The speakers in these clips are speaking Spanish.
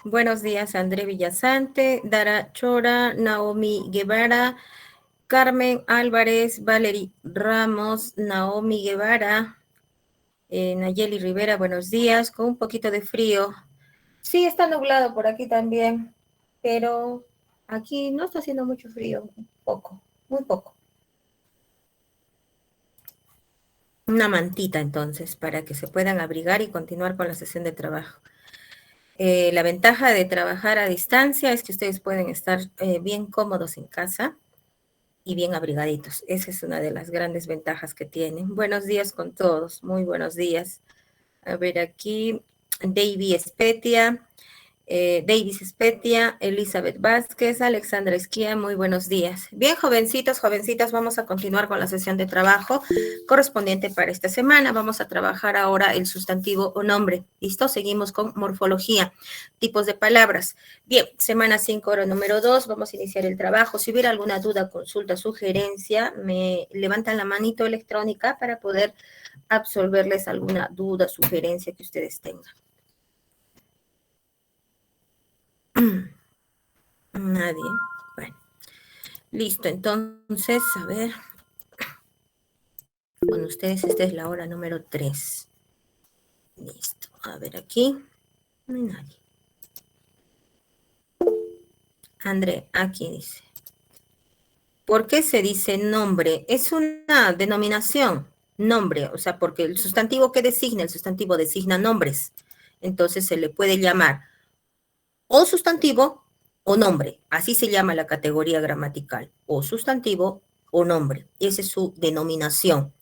Buenos días, André Villasante, Dara Chora, Naomi Guevara, Carmen Álvarez, Valery Ramos, Naomi Guevara, Nayeli Rivera, buenos días, con un poquito de frío. Sí, está nublado por aquí también, pero aquí no está haciendo mucho frío, poco, muy poco. Una mantita entonces, para que se puedan abrigar y continuar con la sesión de trabajo. La ventaja de trabajar a distancia es que ustedes pueden estar bien cómodos en casa y bien abrigaditos. Esa es una de las grandes ventajas que tienen. Buenos días con todos, muy buenos días. A ver aquí, Davis Espetia, Elizabeth Vázquez, Alexandra Esquia, muy buenos días. Bien, jovencitos, jovencitas, vamos a continuar con la sesión de trabajo correspondiente para esta semana. Vamos a trabajar ahora el sustantivo o nombre. ¿Listo? Seguimos con morfología, tipos de palabras. Bien, semana 5, hora número 2, vamos a iniciar el trabajo. Si hubiera alguna duda, consulta, sugerencia, me levantan la manito electrónica para poder absolverles alguna duda, sugerencia que ustedes tengan. Nadie. Bueno, listo. Entonces, a ver. Con ustedes, esta es la hora número 3. Listo. A ver aquí. No hay nadie. André, aquí dice. ¿Por qué se dice nombre? Es una denominación, nombre, o sea, porque el sustantivo que designa, el sustantivo designa nombres. Entonces se le puede llamar o sustantivo o nombre. Así se llama la categoría gramatical. O sustantivo o nombre. Esa es su denominación.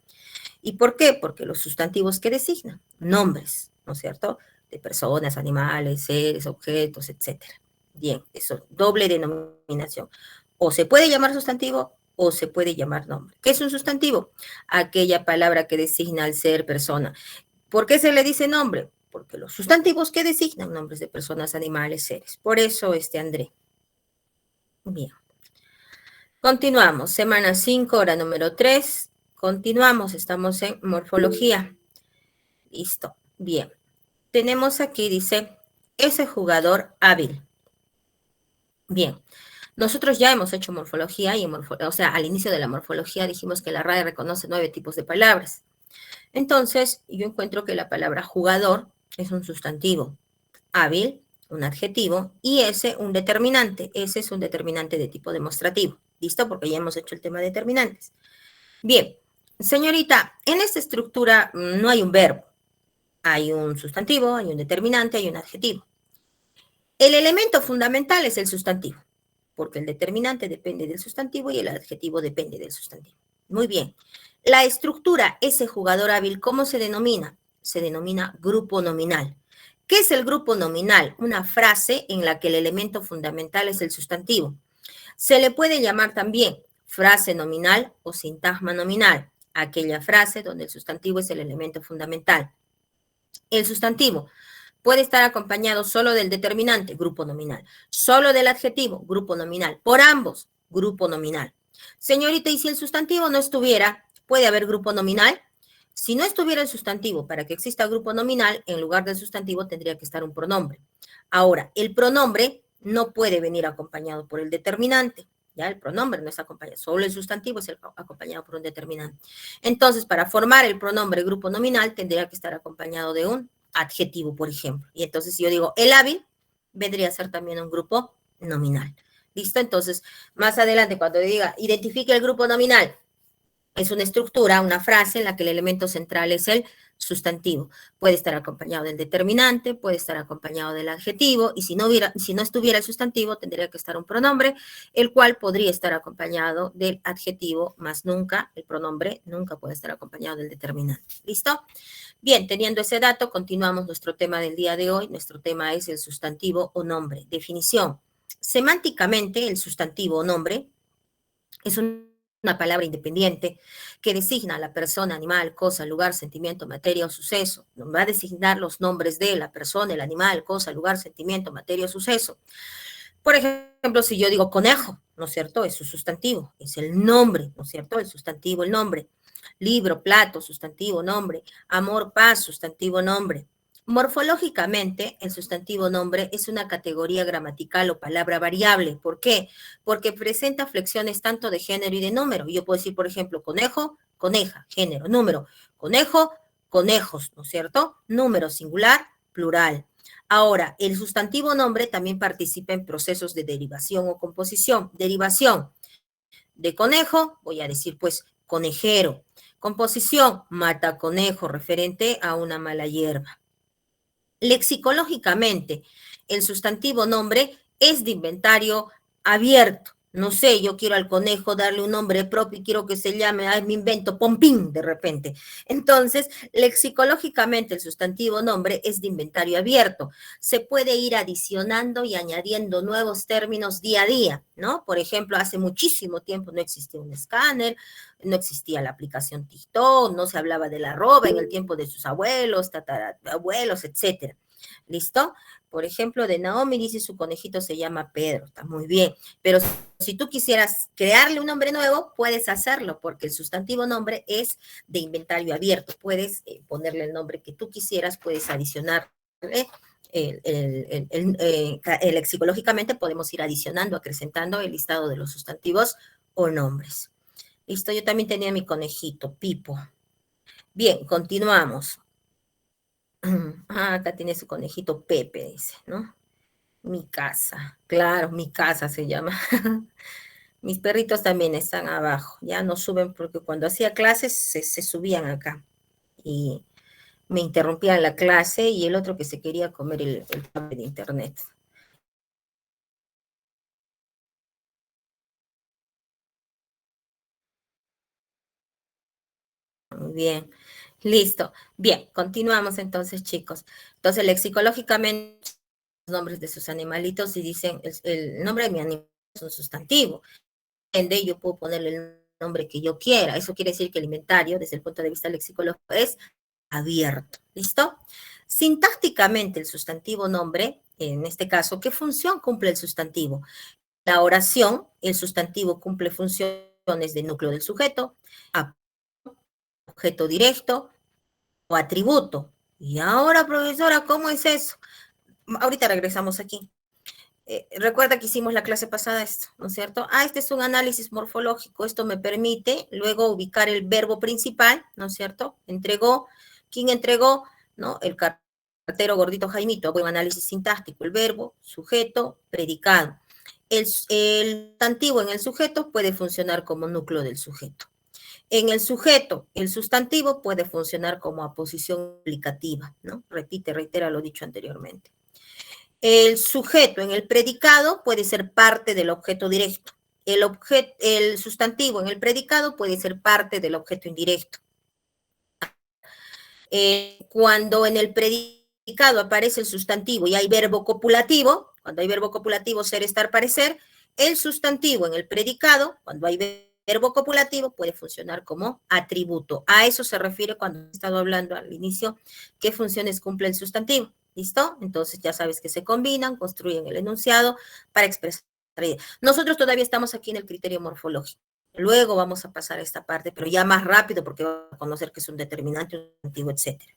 ¿Y por qué? Porque los sustantivos que designan, nombres, ¿no es cierto? De personas, animales, seres, objetos, etcétera. Bien, eso, doble denominación. O se puede llamar sustantivo o se puede llamar nombre. ¿Qué es un sustantivo? Aquella palabra que designa al ser, persona. ¿Por qué se le dice nombre? Porque los sustantivos que designan nombres de personas, animales, seres. Por eso, André. Bien. Continuamos. Semana 5, hora número 3. Continuamos. Estamos en morfología. Listo. Bien. Tenemos aquí, dice, ese jugador hábil. Bien. Nosotros ya hemos hecho morfología y o sea, al inicio de la morfología dijimos que la RAE reconoce 9 tipos de palabras. Entonces, yo encuentro que la palabra jugador es un sustantivo, hábil, un adjetivo, y ese un determinante. Ese es un determinante de tipo demostrativo. ¿Listo? Porque ya hemos hecho el tema de determinantes. Bien, señorita, en esta estructura no hay un verbo. Hay un sustantivo, hay un determinante, hay un adjetivo. El elemento fundamental es el sustantivo, porque el determinante depende del sustantivo y el adjetivo depende del sustantivo. Muy bien. La estructura, ese jugador hábil, ¿cómo se denomina? Se denomina grupo nominal. ¿Qué es el grupo nominal? Una frase en la que el elemento fundamental es el sustantivo. Se le puede llamar también frase nominal o sintagma nominal, aquella frase donde el sustantivo es el elemento fundamental. El sustantivo puede estar acompañado solo del determinante, grupo nominal, solo del adjetivo, grupo nominal, por ambos, grupo nominal. Señorita, ¿y si el sustantivo no estuviera, puede haber grupo nominal? Si no estuviera el sustantivo, para que exista grupo nominal, en lugar del sustantivo tendría que estar un pronombre. Ahora, el pronombre no puede venir acompañado por el determinante. Ya el pronombre no es acompañado, solo el sustantivo es acompañado por un determinante. Entonces, para formar el pronombre grupo nominal, tendría que estar acompañado de un adjetivo, por ejemplo. Y entonces, si yo digo el hábil, vendría a ser también un grupo nominal. ¿Listo? Entonces, más adelante, cuando diga identifique el grupo nominal, es una estructura, una frase en la que el elemento central es el sustantivo. Puede estar acompañado del determinante, puede estar acompañado del adjetivo, y si no estuviera el sustantivo, tendría que estar un pronombre, el cual podría estar acompañado del adjetivo, más nunca, el pronombre nunca puede estar acompañado del determinante. ¿Listo? Bien, teniendo ese dato, continuamos nuestro tema del día de hoy. Nuestro tema es el sustantivo o nombre. Definición. Semánticamente, el sustantivo o nombre es una palabra independiente que designa a la persona, animal, cosa, lugar, sentimiento, materia o suceso. Va a designar los nombres de la persona, el animal, cosa, lugar, sentimiento, materia o suceso. Por ejemplo, si yo digo conejo, ¿no es cierto? Es su sustantivo, es el nombre, ¿no es cierto? El sustantivo, el nombre. Libro, plato, sustantivo, nombre. Amor, paz, sustantivo, nombre. Morfológicamente, el sustantivo nombre es una categoría gramatical o palabra variable. ¿Por qué? Porque presenta flexiones tanto de género y de número. Yo puedo decir, por ejemplo, conejo, coneja, género, número, conejo, conejos, ¿no es cierto? Número singular, plural. Ahora, el sustantivo nombre también participa en procesos de derivación o composición. Derivación de conejo, voy a decir pues conejero. Composición, mata conejo, referente a una mala hierba. Lexicológicamente, el sustantivo nombre es de inventario abierto. No sé, yo quiero al conejo darle un nombre propio y quiero que se llame, me invento, Pompín de repente. Entonces, lexicológicamente el sustantivo nombre es de inventario abierto. Se puede ir adicionando y añadiendo nuevos términos día a día, ¿no? Por ejemplo, hace muchísimo tiempo no existía un escáner, no existía la aplicación TikTok, no se hablaba de la arroba en el tiempo de sus abuelos, tatarabuelos, etcétera. ¿Listo? Por ejemplo, de Naomi dice su conejito se llama Pedro, está muy bien, pero si tú quisieras crearle un nombre nuevo, puedes hacerlo, porque el sustantivo nombre es de inventario abierto, puedes ponerle el nombre que tú quisieras, puedes adicionarle lexicológicamente podemos ir adicionando, acrecentando el listado de los sustantivos o nombres. Listo, yo también tenía mi conejito, Pipo. Bien, continuamos. Ah, acá tiene su conejito Pepe, dice, ¿no? Mi casa, claro, mi casa se llama. Mis perritos también están abajo, ya no suben porque cuando hacía clases se subían acá y me interrumpían la clase y el otro que se quería comer el cable de internet. Muy bien, listo. Bien, continuamos entonces, chicos. Entonces, lexicológicamente, los nombres de sus animalitos y dicen, el nombre de mi animal es un sustantivo. Ende, yo puedo ponerle el nombre que yo quiera. Eso quiere decir que el inventario, desde el punto de vista lexicológico, es abierto. ¿Listo? Sintácticamente, el sustantivo nombre, en este caso, ¿qué función cumple el sustantivo? La oración, el sustantivo cumple funciones de núcleo del sujeto, objeto directo o atributo. Y ahora, profesora, ¿cómo es eso? Ahorita regresamos aquí. Recuerda que hicimos la clase pasada esto, ¿no es cierto? Ah, este es un análisis morfológico, esto me permite luego ubicar el verbo principal, ¿no es cierto? Entregó, ¿quién entregó? ¿No? El cartero gordito Jaimito, buen análisis sintáctico, el verbo, sujeto, predicado. El sustantivo en el sujeto puede funcionar como núcleo del sujeto. En el sujeto, el sustantivo puede funcionar como aposición aplicativa, ¿no? Reitera lo dicho anteriormente. El sujeto en el predicado puede ser parte del objeto directo. El sustantivo en el predicado puede ser parte del objeto indirecto. Cuando en el predicado aparece el sustantivo y hay verbo copulativo, cuando hay verbo copulativo, ser, estar, parecer, el sustantivo en el predicado, cuando hay verbo copulativo, puede funcionar como atributo. A eso se refiere cuando he estado hablando al inicio, qué funciones cumple el sustantivo. ¿Listo? Entonces ya sabes que se combinan, construyen el enunciado para expresar. Nosotros todavía estamos aquí en el criterio morfológico. Luego vamos a pasar a esta parte, pero ya más rápido porque vamos a conocer que es un determinante, un sustantivo, etcétera.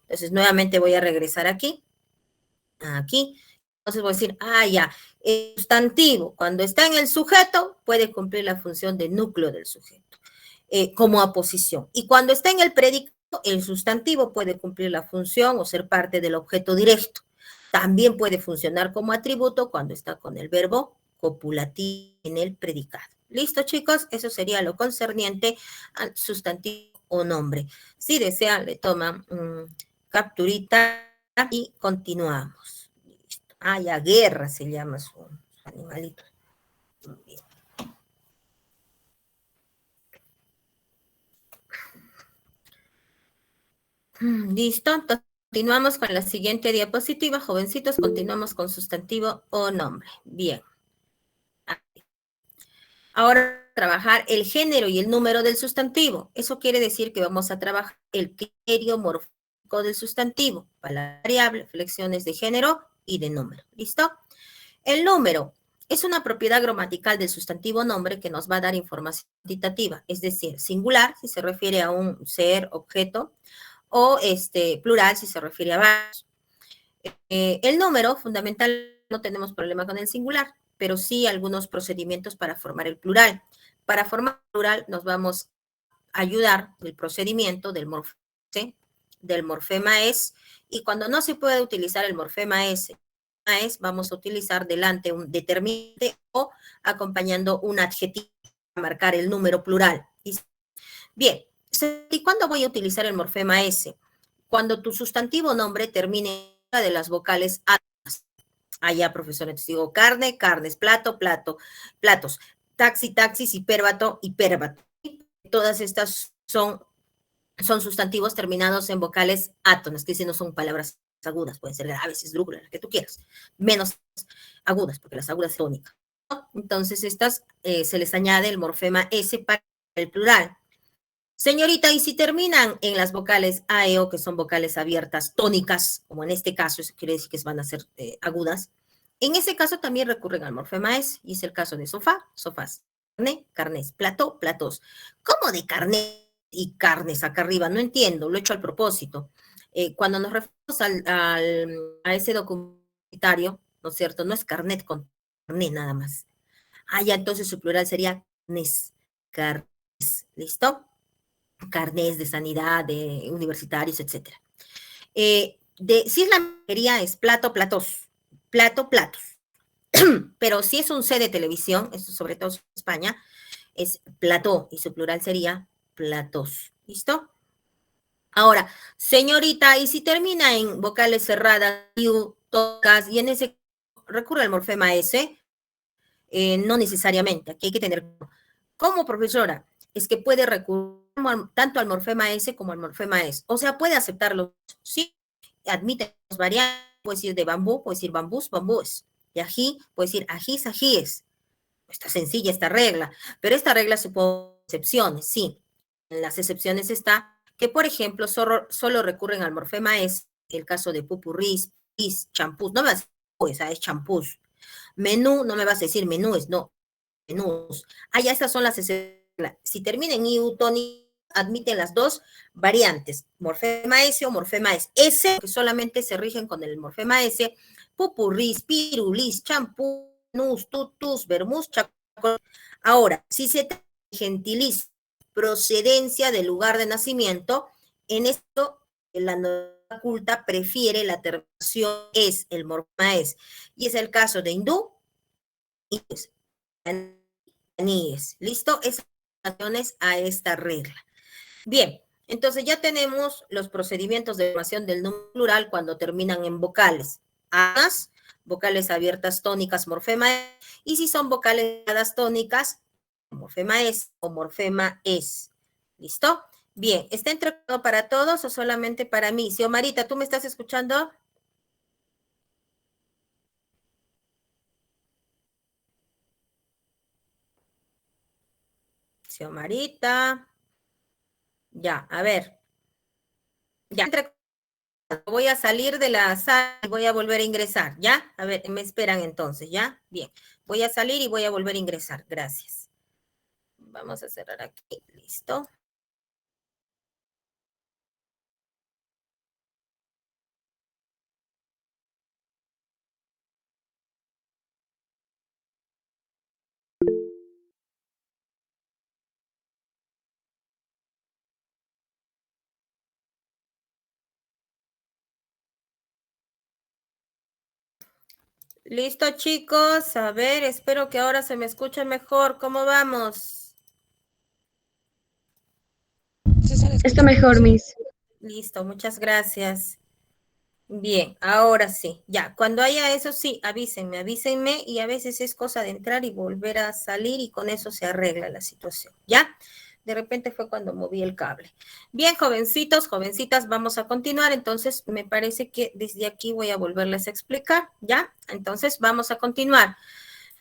Entonces, nuevamente voy a regresar aquí, aquí. Entonces voy a decir, ya, el sustantivo, cuando está en el sujeto, puede cumplir la función de núcleo del sujeto, como aposición. Y cuando está en el predicado, el sustantivo puede cumplir la función o ser parte del objeto directo. También puede funcionar como atributo cuando está con el verbo copulativo en el predicado. ¿Listo, chicos? Eso sería lo concerniente al sustantivo o nombre. Si desean, le toman capturita y continuamos. Listo. Ya guerra se llama su animalito. Listo, entonces continuamos con la siguiente diapositiva. Jovencitos, continuamos con sustantivo o nombre. Bien. Ahora trabajar el género y el número del sustantivo. Eso quiere decir que vamos a trabajar el criterio morfológico del sustantivo, palabra variable, flexiones de género y de número. ¿Listo? El número es una propiedad gramatical del sustantivo nombre que nos va a dar información cuantitativa, es decir, singular, si se refiere a un ser, objeto, o plural si se refiere a varios. El número, fundamental, no tenemos problema con el singular, pero sí algunos procedimientos para formar el plural. Para formar el plural nos vamos a ayudar del procedimiento del morfema es, y cuando no se puede utilizar el morfema es, vamos a utilizar delante un determinante o acompañando un adjetivo para marcar el número plural. Bien, ¿y cuándo voy a utilizar el morfema S? Cuando tu sustantivo nombre termine en una de las vocales átonas. Ya, profesor, entonces digo carne, carnes, plato, plato, platos, taxi, taxis, hipérbato, hipérbato. Todas estas son sustantivos terminados en vocales átonas, que si no son palabras agudas, pueden ser graves, esdrújulas, las que tú quieras, menos agudas, porque las agudas son tónicas. Entonces, estas se les añade el morfema S para el plural. Señorita, y si terminan en las vocales A, E, O, que son vocales abiertas tónicas, como en este caso, eso quiere decir que van a ser agudas, en ese caso también recurren al morfema S, y es el caso de sofá, sofás, carne, carnes, plato, platos. ¿Cómo de carne y carnes acá arriba? No entiendo, lo he hecho al propósito. Cuando nos referimos a ese documentario, ¿no es cierto? No es carnet con carne nada más. Ya, entonces su plural sería carnes, carnes, ¿listo? Carnés de sanidad, de universitarios, etc. Si es la mayoría, es plato, platos, plato, platos. Pero si es un C de televisión, esto sobre todo en España, es plató y su plural sería platos. ¿Listo? Ahora, señorita, y si termina en vocales cerradas, tocas, y en ese recurre al morfema S, no necesariamente, aquí hay que tener, como profesora, es que puede recurrir tanto al morfema S como al morfema S, o sea, puede aceptarlo, sí, admite las variantes, puede decir de bambú, puede decir bambús, bambúes, de ají, puede decir ajís, ajíes, está sencilla esta regla, pero esta regla supone excepciones, sí, en las excepciones está que, por ejemplo, solo recurren al morfema S, el caso de pupurrís, champús, no me vas a decir, es champús, menú, no me vas a decir menúes, no, menús. Ya estas son las excepciones. Si termina en iu, tónico, admiten las dos variantes, morfema S o morfema S. S, que solamente se rigen con el morfema S, pupurrís, pirulis, champú, nus, tutus, vermús, chacol. Ahora, si se trata de gentilicio, procedencia del lugar de nacimiento, en esto la norma culta prefiere la terminación es, el morfema es, y es el caso de hindú y pues, ¿listo? Esas relaciones a esta regla. Bien, entonces ya tenemos los procedimientos de formación del número plural cuando terminan en vocales. Amas, vocales abiertas tónicas, morfema es, y si son vocales cerradas tónicas, morfema es o morfema es. ¿Listo? Bien, ¿está entregado para todos o solamente para mí? Xiomarita, ¿tú me estás escuchando? Xiomarita. Ya, a ver. Ya, voy a salir de la sala y voy a volver a ingresar, ¿ya? A ver, me esperan entonces, ¿ya? Bien, voy a salir y voy a volver a ingresar, gracias. Vamos a cerrar aquí, listo. Listo, chicos, a ver, espero que ahora se me escuche mejor, ¿cómo vamos? Está mejor, Miss. Listo, muchas gracias. Bien, ahora sí, ya, cuando haya eso sí, avísenme y a veces es cosa de entrar y volver a salir y con eso se arregla la situación, ¿ya? De repente fue cuando moví el cable. Bien, jovencitos, jovencitas, vamos a continuar, entonces me parece que desde aquí voy a volverles a explicar, ¿ya? Entonces vamos a continuar.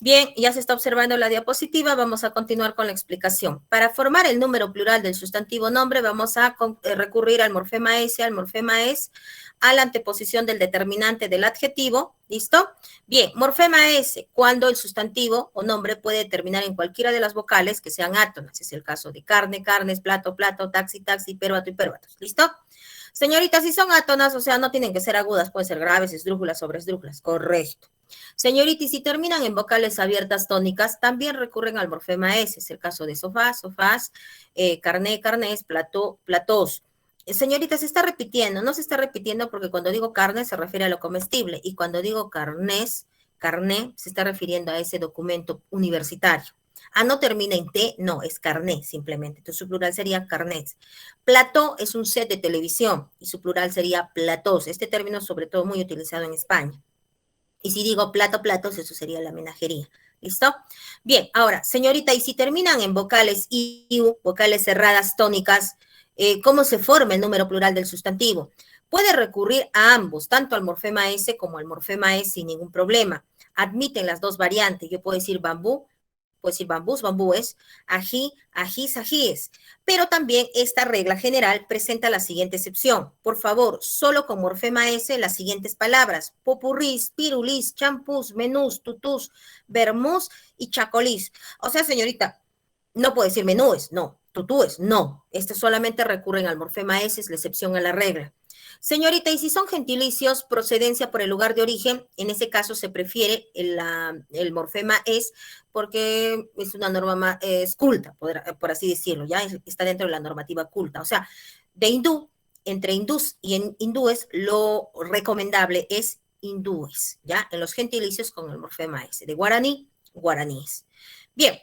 Bien, ya se está observando la diapositiva, vamos a continuar con la explicación. Para formar el número plural del sustantivo nombre, vamos a recurrir al morfema S, al morfema es, a la anteposición del determinante del adjetivo, ¿listo? Bien, morfema S, cuando el sustantivo o nombre puede terminar en cualquiera de las vocales que sean átonas, es el caso de carne, carnes, plato, plato, taxi, taxi, hipérbato, hipérbatos, ¿listo? Señorita, si son átonas, o sea, no tienen que ser agudas, pueden ser graves, esdrújulas, sobreesdrújulas. Correcto. Señorita, y si terminan en vocales abiertas tónicas, también recurren al morfema S. Es el caso de sofá, sofás, carné, carnés, plató, platós. Señorita, se está repitiendo. No se está repitiendo porque cuando digo carne se refiere a lo comestible. Y cuando digo carnés, carné, se está refiriendo a ese documento universitario. Ah, no termina en T, no, es carné simplemente. Entonces su plural sería carnets. Plató es un set de televisión y su plural sería platós. Este término sobre todo muy utilizado en España. Y si digo plato, platos, eso sería la menajería. ¿Listo? Bien, ahora, señorita, y si terminan en vocales IU, vocales cerradas tónicas, ¿cómo se forma el número plural del sustantivo? Puede recurrir a ambos, tanto al morfema S como al morfema S sin ningún problema. Admiten las dos variantes. Yo puedo decir bambú, puedo decir bambús, bambúes, ají, ajís, ajíes. Pero también esta regla general presenta la siguiente excepción. Por favor, solo con morfema S las siguientes palabras: popurrís, pirulís, champús, menús, tutús, vermús y chacolís. O sea, señorita, no puedo decir menúes, no. Tutúes, no. Estos solamente recurren al morfema S, es la excepción a la regla. Señorita, y si son gentilicios, procedencia por el lugar de origen, en ese caso se prefiere el morfema es porque es una norma es culta, por así decirlo, ya está dentro de la normativa culta. O sea, de hindú, entre hindús y hindúes, lo recomendable es hindúes, ya, en los gentilicios con el morfema S. De guaraní, guaraníes. Bien,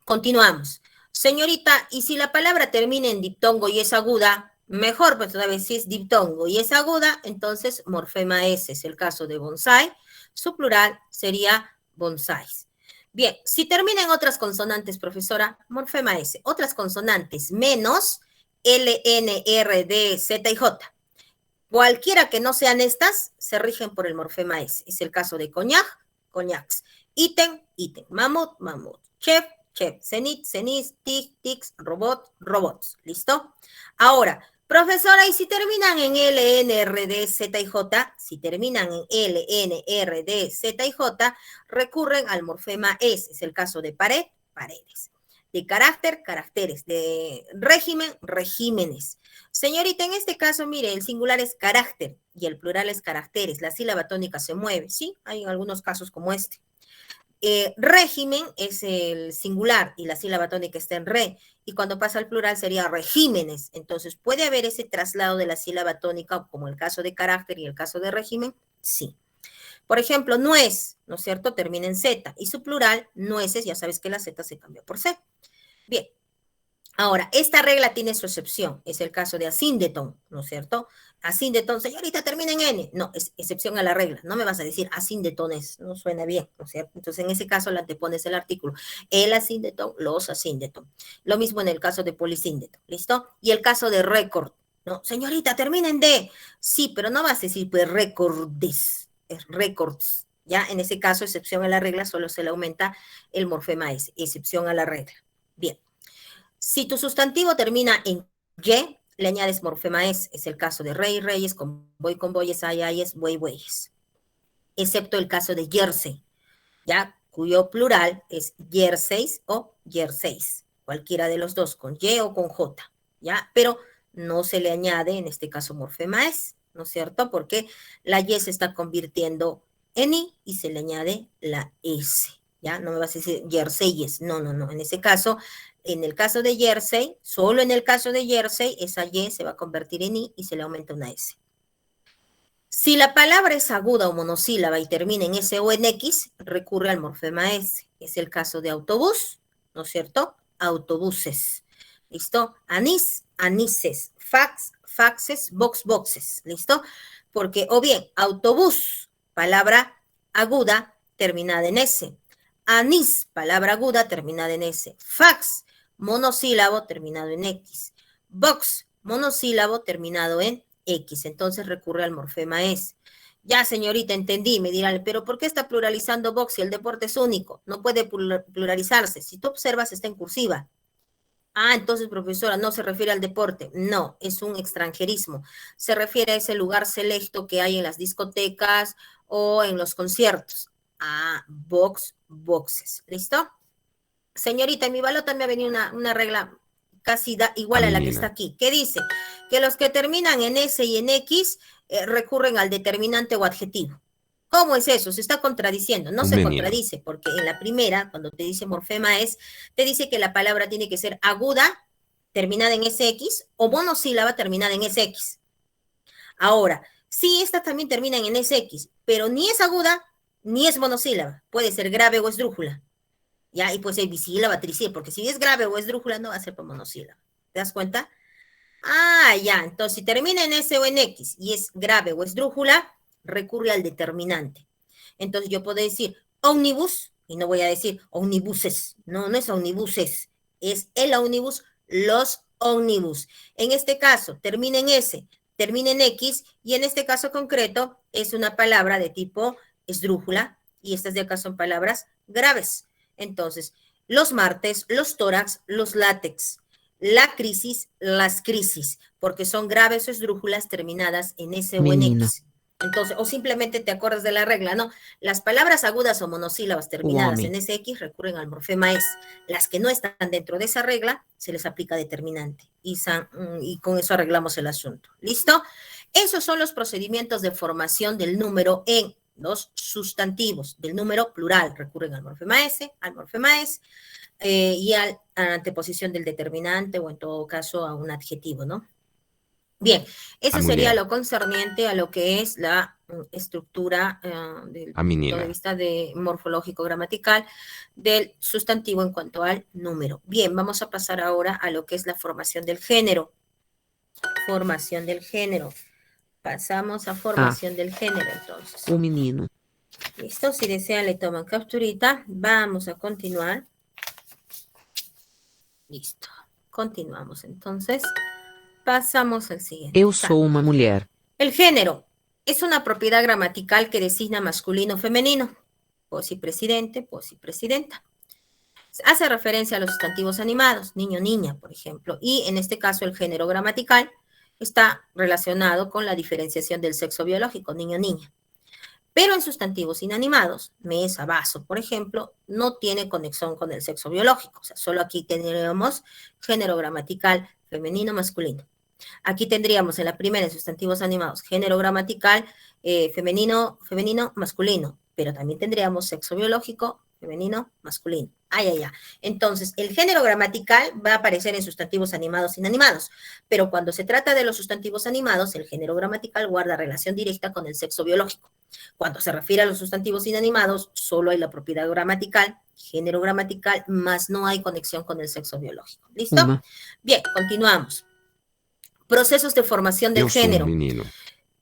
continuamos. Señorita, y si la palabra termina en diptongo y es aguda, mejor, pues todavía si es diptongo y es aguda, entonces morfema S es el caso de bonsai. Su plural sería bonsais. Bien, si termina en otras consonantes, profesora, morfema S. Otras consonantes menos L, N, R, D, Z y J. Cualquiera que no sean estas, se rigen por el morfema S. Es el caso de coñac, coñacs. Ítem, ítem. Mamut, mamut. Chef, chef. Cenit, cenis. Tic, tics. Robot, robots. ¿Listo? Ahora, profesora, y si terminan en L, N, R, D, Z y J, si terminan en L, N, R, D, Z y J, recurren al morfema S. Es el caso de pared, paredes. De carácter, caracteres. De régimen, regímenes. Señorita, en este caso, mire, el singular es carácter y el plural es caracteres. La sílaba tónica se mueve, ¿sí? Hay algunos casos como este. Régimen es el singular y la sílaba tónica está en re. Y cuando pasa al plural sería regímenes. Entonces, ¿puede haber ese traslado de la sílaba tónica, como el caso de carácter y el caso de régimen? Sí. Por ejemplo, nuez, ¿no es cierto? Termina en Z. Y su plural, nueces, ya sabes que la Z se cambió por C. Bien. Ahora, esta regla tiene su excepción, es el caso de asíndeton, ¿no es cierto? Asíndeton, señorita, termina en N. No, es excepción a la regla. No me vas a decir asíndetones, no suena bien, ¿no es cierto? Entonces, en ese caso, le antepones el artículo. El asíndeton, los asíndeton. Lo mismo en el caso de polisíndeton, ¿listo? Y el caso de récord, ¿no? Señorita, termina en D. Sí, pero no vas a decir, pues, recordes, es records. Ya, en ese caso, excepción a la regla, solo se le aumenta el morfema S, excepción a la regla. Bien. Si tu sustantivo termina en Y, le añades morfema es el caso de rey, reyes, con boyes, ay, ayes, buey, bueyes. Excepto el caso de jersey, ¿ya? Cuyo plural es jerseys o jerseys, cualquiera de los dos, con Y o con J, ¿ya? Pero no se le añade, en este caso, morfema es, ¿no es cierto? Porque la Y se está convirtiendo en I y se le añade la S, ¿ya? No me vas a decir jerseyes, no, no, no. En ese caso, en el caso de jersey, solo en el caso de jersey, esa Y se va a convertir en I y se le aumenta una S. Si la palabra es aguda o monosílaba y termina en S o en X, recurre al morfema S. Es el caso de autobús, ¿no es cierto? Autobuses. ¿Listo? Anís, anises. Fax, faxes, box, boxes. ¿Listo? Porque, o bien, autobús, palabra aguda terminada en S. Anís, palabra aguda terminada en S. Fax, monosílabo terminado en X. Box, monosílabo terminado en X, entonces recurre al morfema S. Ya, señorita, entendí, me dirán, pero ¿por qué está pluralizando box si el deporte es único? No puede pluralizarse. Si tú observas, está en cursiva. Ah, entonces, profesora, no se refiere al deporte. No, es un extranjerismo. Se refiere a ese lugar selecto que hay en las discotecas o en los conciertos. Ah, box, boxes. ¿Listo? Señorita, en mi balota me ha venido una regla casi igual a la que está aquí. ¿Qué dice? Que los que terminan en S y en X recurren al determinante o adjetivo. ¿Cómo es eso? Se está contradiciendo. No se contradice, porque en la primera, cuando te dice morfema es, te dice que la palabra tiene que ser aguda, terminada en SX, o monosílaba terminada en SX. Ahora, sí, esta también termina en SX, pero ni es aguda, ni es monosílaba. Puede ser grave o esdrújula. ¿Ya? Y puede ser bisílaba, trisílaba, porque si es grave o esdrújula, no va a ser por monosílaba. ¿Te das cuenta? Ah, ya. Entonces, si termina en S o en X y es grave o esdrújula, recurre al determinante. Entonces, yo puedo decir ómnibus, y no voy a decir omnibuses. No, no es omnibuses. Es el ómnibus, los ómnibus. En este caso, termina en S, termina en X, y en este caso concreto es una palabra de tipo esdrújula, y estas de acá son palabras graves. Entonces, los martes, los tórax, los látex, la crisis, las crisis, porque son graves o esdrújulas terminadas en S o en X. Entonces, o simplemente te acuerdas de la regla, ¿no? Las palabras agudas o monosílabas terminadas en SX recurren al morfema S. Las que no están dentro de esa regla, se les aplica determinante. Y con eso arreglamos el asunto. ¿Listo? Esos son los procedimientos de formación del número en los sustantivos. Del número plural recurren al morfema S, al morfema S, y a la anteposición del determinante o en todo caso a un adjetivo, ¿no? Bien, eso sería lo concerniente a lo que es la estructura del punto de vista de morfológico-gramatical del sustantivo en cuanto al número. Bien, vamos a pasar ahora a lo que es la formación del género. Formación del género. Pasamos a formación del género, entonces. Un menino. Listo, si desean le toman capturita. Vamos a continuar. Listo, continuamos entonces. Pasamos al siguiente. Eu sou uma mulher. El género es una propiedad gramatical que designa masculino o femenino. Posipresidente, posipresidenta. Hace referencia a los sustantivos animados, niño, niña, por ejemplo. Y en este caso el género gramatical está relacionado con la diferenciación del sexo biológico, niño, niña. Pero en sustantivos inanimados, mesa, vaso, por ejemplo, no tiene conexión con el sexo biológico. O sea, solo aquí tendríamos género gramatical femenino, masculino. Aquí tendríamos en la primera, en sustantivos animados, género gramatical femenino, masculino. Pero también tendríamos sexo biológico, femenino, masculino. Entonces, el género gramatical va a aparecer en sustantivos animados e inanimados, pero cuando se trata de los sustantivos animados, el género gramatical guarda relación directa con el sexo biológico. Cuando se refiere a los sustantivos inanimados, solo hay la propiedad gramatical, género gramatical, más no hay conexión con el sexo biológico. ¿Listo? Bien, continuamos. Procesos de formación del género.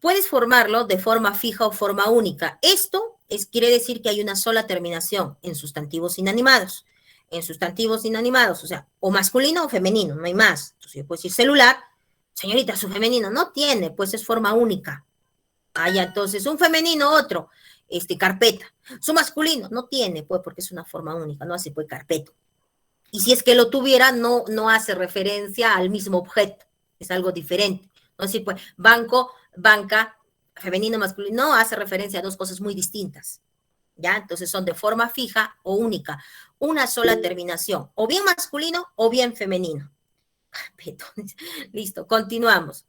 Puedes formarlo de forma fija o forma única. Esto quiere decir que hay una sola terminación en sustantivos inanimados. En sustantivos inanimados, o sea, o masculino o femenino, no hay más. Entonces yo puedo decir celular, señorita, su femenino no tiene, pues es forma única. Entonces un femenino, otro, carpeta. Su masculino no tiene, pues porque es una forma única, no hace pues carpeto. Y si es que lo tuviera, no hace referencia al mismo objeto, es algo diferente. No decir, pues, banco, banca, femenino, masculino, no hace referencia a dos cosas muy distintas. ¿Ya? Entonces son de forma fija o única. Una sola terminación, o bien masculino o bien femenino. Listo, continuamos.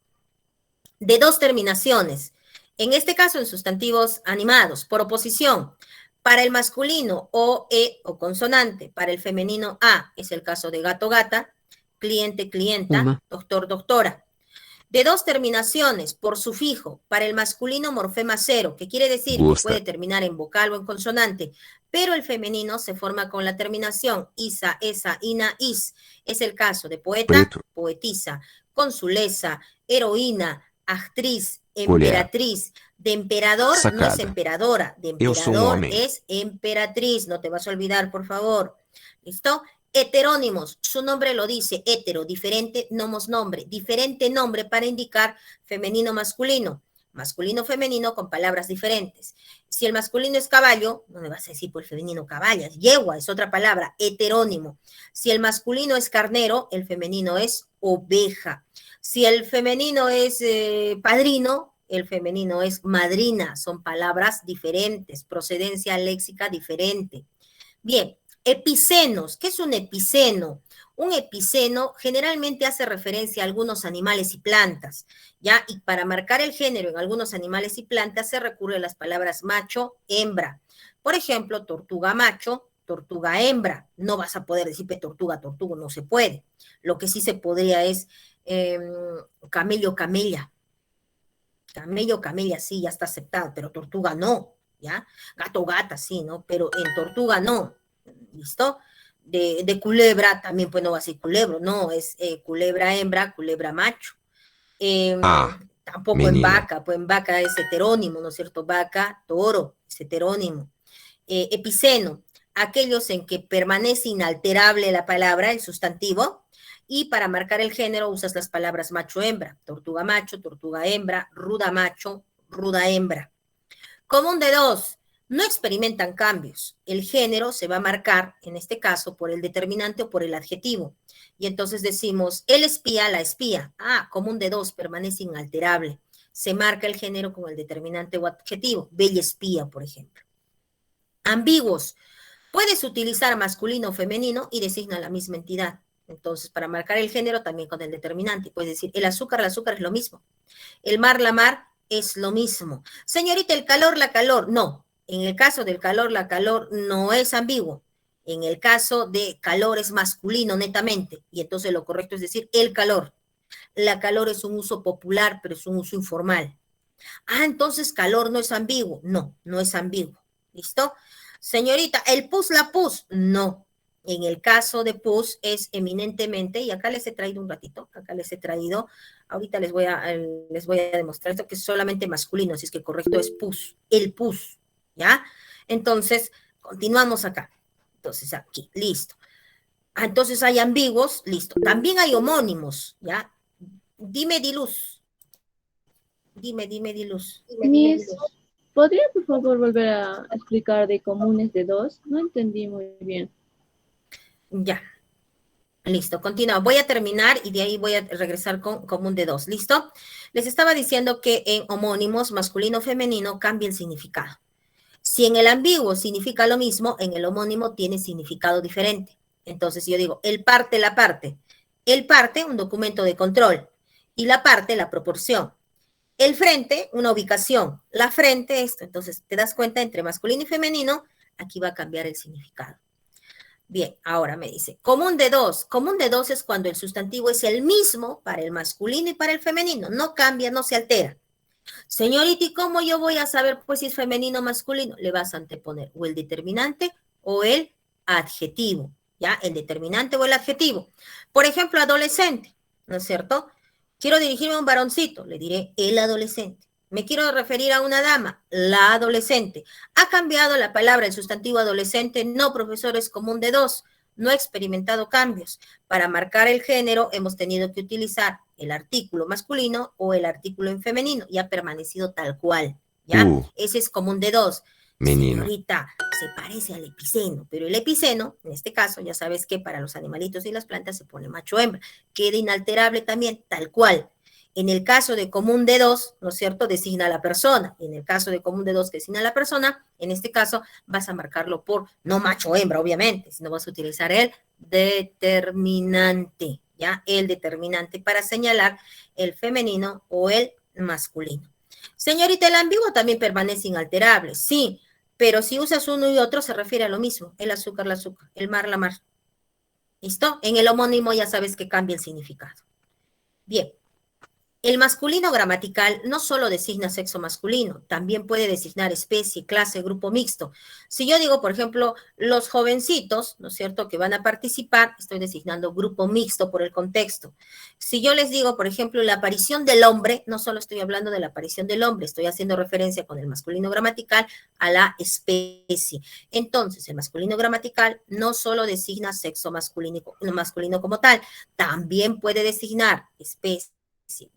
De dos terminaciones. En este caso, en sustantivos animados, por oposición. Para el masculino, o, e o consonante. Para el femenino, a. Es el caso de gato, gata. Cliente, clienta. Doctor, doctora. De dos terminaciones por sufijo, para el masculino morfema cero, que quiere decir que puede terminar en vocal o en consonante, pero el femenino se forma con la terminación isa, esa, ina, is. Es el caso de poeta, poetisa, consulesa, heroína, actriz, emperatriz. De emperador no es emperadora, de emperador es emperatriz. No te vas a olvidar, por favor. ¿Listo? Heterónimos, su nombre lo dice, hetero, diferente, nomos, nombre, diferente nombre para indicar femenino, masculino, masculino, femenino con palabras diferentes. Si el masculino es caballo, no me vas a decir por el femenino caballas, yegua es otra palabra, heterónimo. Si el masculino es carnero, el femenino es oveja. Si el femenino es padrino, el femenino es madrina, son palabras diferentes, procedencia léxica diferente. Bien. Epicenos, ¿qué es un epiceno? Un epiceno generalmente hace referencia a algunos animales y plantas, ¿ya? Y para marcar el género en algunos animales y plantas se recurre a las palabras macho, hembra. Por ejemplo, tortuga macho, tortuga hembra. No vas a poder decir tortuga, tortuga, no se puede. Lo que sí se podría es camello, camella. Camello, camella, sí, ya está aceptado, pero tortuga no, ¿ya? Gato, gata, sí, ¿no? Pero en tortuga no, ¿listo? De culebra también, pues no va a ser culebro, no, es culebra hembra, culebra macho. Ah, Tampoco en menino. vaca, pues en vaca es heterónimo, ¿no es cierto? Vaca, toro, es heterónimo. Epiceno, aquellos en que permanece inalterable la palabra, el sustantivo, y para marcar el género usas las palabras macho-hembra, tortuga macho, tortuga hembra, ruda macho, ruda hembra. Común de dos, no experimentan cambios. El género se va a marcar, en este caso, por el determinante o por el adjetivo. Y entonces decimos, el espía, la espía. Ah, común de dos, permanece inalterable. Se marca el género con el determinante o adjetivo. Bella espía, por ejemplo. Ambiguos. Puedes utilizar masculino o femenino y designa la misma entidad. Entonces, para marcar el género, también con el determinante. Puedes decir, el azúcar es lo mismo. El mar, la mar, es lo mismo. Señorita, el calor, la calor. No. En el caso del calor, la calor no es ambiguo. En el caso de calor es masculino netamente. Y entonces lo correcto es decir, el calor. La calor es un uso popular, pero es un uso informal. Ah, entonces calor no es ambiguo. No, no es ambiguo. ¿Listo? Señorita, el pus, la pus. No. En el caso de pus es eminentemente, y acá les he traído un ratito, acá les he traído, ahorita les voy a demostrar esto que es solamente masculino, así es que correcto es pus, el pus, ¿ya? Entonces, continuamos acá. Entonces, aquí, listo. Ah, entonces hay ambiguos, listo. También hay homónimos, ¿ya? Dime, Diluz. Dime, Diluz. Miss, ¿podría por favor volver a explicar de comunes de dos? No entendí muy bien. Ya, listo, continúa. Voy a terminar y de ahí voy a regresar con común de dos. ¿Listo? Les estaba diciendo que en homónimos masculino-femenino cambia el significado. Si en el ambiguo significa lo mismo, en el homónimo tiene significado diferente. Entonces yo digo, el parte, la parte. El parte, un documento de control. Y la parte, la proporción. El frente, una ubicación. La frente, esto. Entonces, te das cuenta, entre masculino y femenino, aquí va a cambiar el significado. Bien, ahora me dice, común de dos. Común de dos es cuando el sustantivo es el mismo para el masculino y para el femenino. No cambia, no se altera. Señorita, ¿y cómo yo voy a saber pues si es femenino o masculino? Le vas a anteponer o el determinante o el adjetivo, ¿ya? El determinante o el adjetivo. Por ejemplo, adolescente, ¿no es cierto? Quiero dirigirme a un varoncito, le diré el adolescente. Me quiero referir a una dama, la adolescente. Ha cambiado la palabra, el sustantivo adolescente. No, profesor, es común de dos. No ha experimentado cambios. Para marcar el género hemos tenido que utilizar el artículo masculino o el artículo en femenino. Y ha permanecido tal cual. ¿Ya? Ese es común de dos. Menino. Señorita, se parece al epiceno, pero el epiceno, en este caso, ya sabes que para los animalitos y las plantas se pone macho-hembra. Queda inalterable también, tal cual. En el caso de común de dos, ¿no es cierto?, designa a la persona. En el caso de común de dos que designa a la persona, en este caso vas a marcarlo por no macho o hembra, obviamente, sino vas a utilizar el determinante, ¿ya? El determinante para señalar el femenino o el masculino. Señorita, el ambiguo también permanece inalterable, sí, pero si usas uno y otro se refiere a lo mismo. El azúcar, la azúcar, el mar, la mar. ¿Listo? En el homónimo ya sabes que cambia el significado. Bien. El masculino gramatical no solo designa sexo masculino, también puede designar especie, clase, grupo mixto. Si yo digo, por ejemplo, los jovencitos, ¿no es cierto?, que van a participar, estoy designando grupo mixto por el contexto. Si yo les digo, por ejemplo, la aparición del hombre, no solo estoy hablando de la aparición del hombre, estoy haciendo referencia con el masculino gramatical a la especie. Entonces, el masculino gramatical no solo designa sexo masculino como tal, también puede designar especie,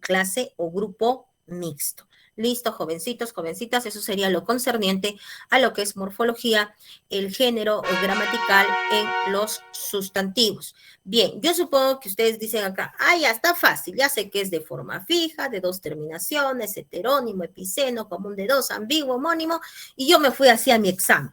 clase o grupo mixto. Listo, jovencitos, jovencitas, eso sería lo concerniente a lo que es morfología, el género gramatical en los sustantivos. Bien, yo supongo que ustedes dicen acá, ya está fácil, ya sé que es de forma fija, de dos terminaciones, heterónimo, epiceno, común de dos, ambiguo, homónimo, y yo me fui hacia mi examen.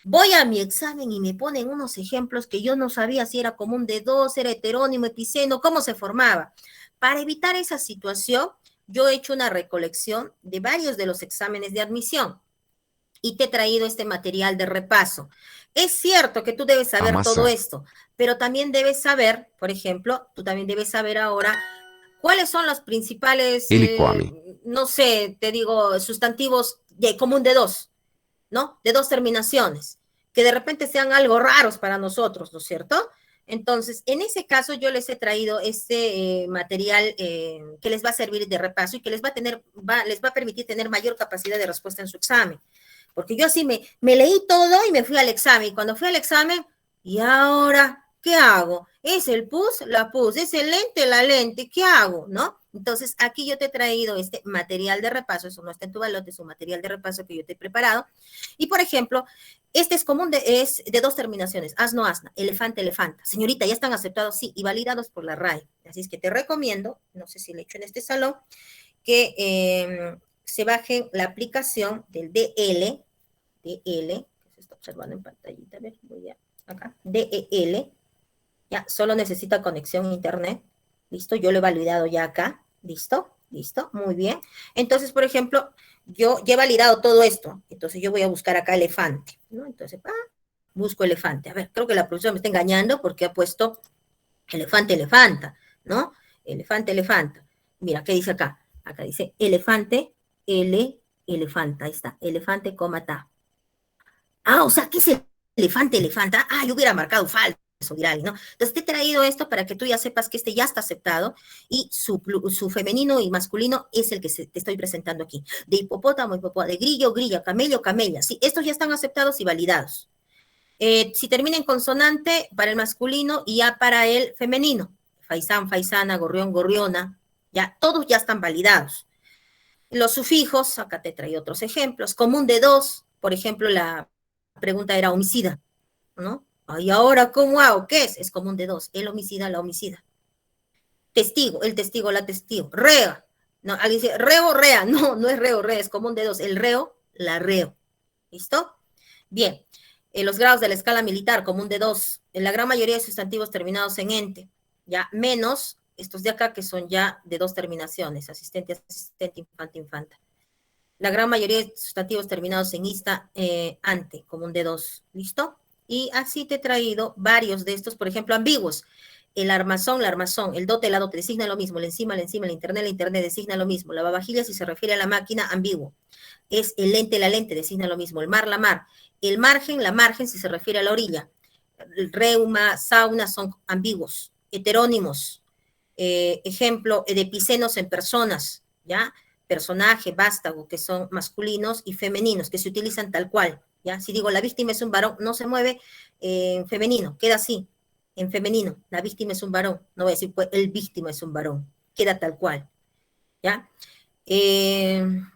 Voy a mi examen y me ponen unos ejemplos que yo no sabía si era común de dos, era heterónimo, epiceno, cómo se formaba. Para evitar esa situación, yo he hecho una recolección de varios de los exámenes de admisión y te he traído este material de repaso. Es cierto que tú debes saber todo Amasa. esto, pero también debes saber, por ejemplo, tú también debes saber ahora cuáles son los principales, Ilikwami. no sé, te digo, sustantivos de común de dos, ¿no? De dos terminaciones, que de repente sean algo raros para nosotros, ¿no es cierto? Entonces, en ese caso, yo les he traído este material que les va a servir de repaso y que les va a permitir tener mayor capacidad de respuesta en su examen. Porque yo así me leí todo y me fui al examen. Y cuando fui al examen, ¿y ahora qué hago? ¿Es el pus? La pus. ¿Es el lente? La lente. ¿Qué hago? ¿No? Entonces, aquí yo te he traído este material de repaso. Eso no está en tu balote, es un material de repaso que yo te he preparado. Y, por ejemplo, este es común, es de dos terminaciones, asno, asna, elefante, elefanta. Señorita, ya están aceptados, sí, y validados por la RAE. Así es que te recomiendo, no sé si lo he hecho en este salón, que se bajen la aplicación del DL, que se está observando en pantallita, a ver, voy a, acá, DEL, ya, solo necesita conexión a internet, listo, yo lo he validado ya acá, listo, listo, muy bien. Entonces, por ejemplo, yo ya he validado todo esto, entonces yo voy a buscar acá elefante, ¿no? Entonces, busco elefante, a ver, creo que la profesora me está engañando porque ha puesto elefante, elefanta, ¿no? Elefante, elefanta. Mira, ¿qué dice acá? Acá dice elefante, elefanta, ahí está, elefante, coma, ta. Ah, o sea, ¿qué es elefante, elefanta? Ah, yo hubiera marcado falso, viral, ¿no? Entonces te he traído esto para que tú ya sepas que este ya está aceptado y su femenino y masculino es el que te estoy presentando aquí. De hipopótamo, hipopótamo, de grillo, grilla, camello, camella. Sí, estos ya están aceptados y validados. Si termina en consonante para el masculino y ya para el femenino, faisán, faisana, gorrión, gorriona, ya todos ya están validados. Los sufijos, acá te traí otros ejemplos, común de dos, por ejemplo, la pregunta era homicida, ¿no? ¿Y ahora cómo hago? ¿Qué es? Es común de dos, el homicida, la homicida. Testigo, el testigo, la testigo. Rea, no, alguien dice reo, rea, no, no es reo, rea, es común de dos, el reo, la reo. ¿Listo? Bien, los grados de la escala militar, común de dos, en la gran mayoría de sustantivos terminados en ente, ya menos estos de acá que son ya de dos terminaciones, asistente, asistente, infante, infanta. La gran mayoría de sustantivos terminados en ista, ante, común de dos, ¿listo? Y así te he traído varios de estos, por ejemplo, ambiguos. El armazón, la armazón, el dote, la dote, designa lo mismo, el encima, el internet, designa lo mismo. La lavavajillas, si se refiere a la máquina, ambiguo. Es el lente, la lente, designa lo mismo. El mar, la mar. El margen, la margen, si se refiere a la orilla. El reuma, sauna son ambiguos. Heterónimos. Ejemplo, de epicenos en personas, ¿ya? Personaje, vástago, que son masculinos y femeninos, que se utilizan tal cual, ¿ya? Si digo la víctima es un varón, no se mueve en femenino, queda así, en femenino, la víctima es un varón, no voy a decir pues, el víctima es un varón, queda tal cual, ¿ya? El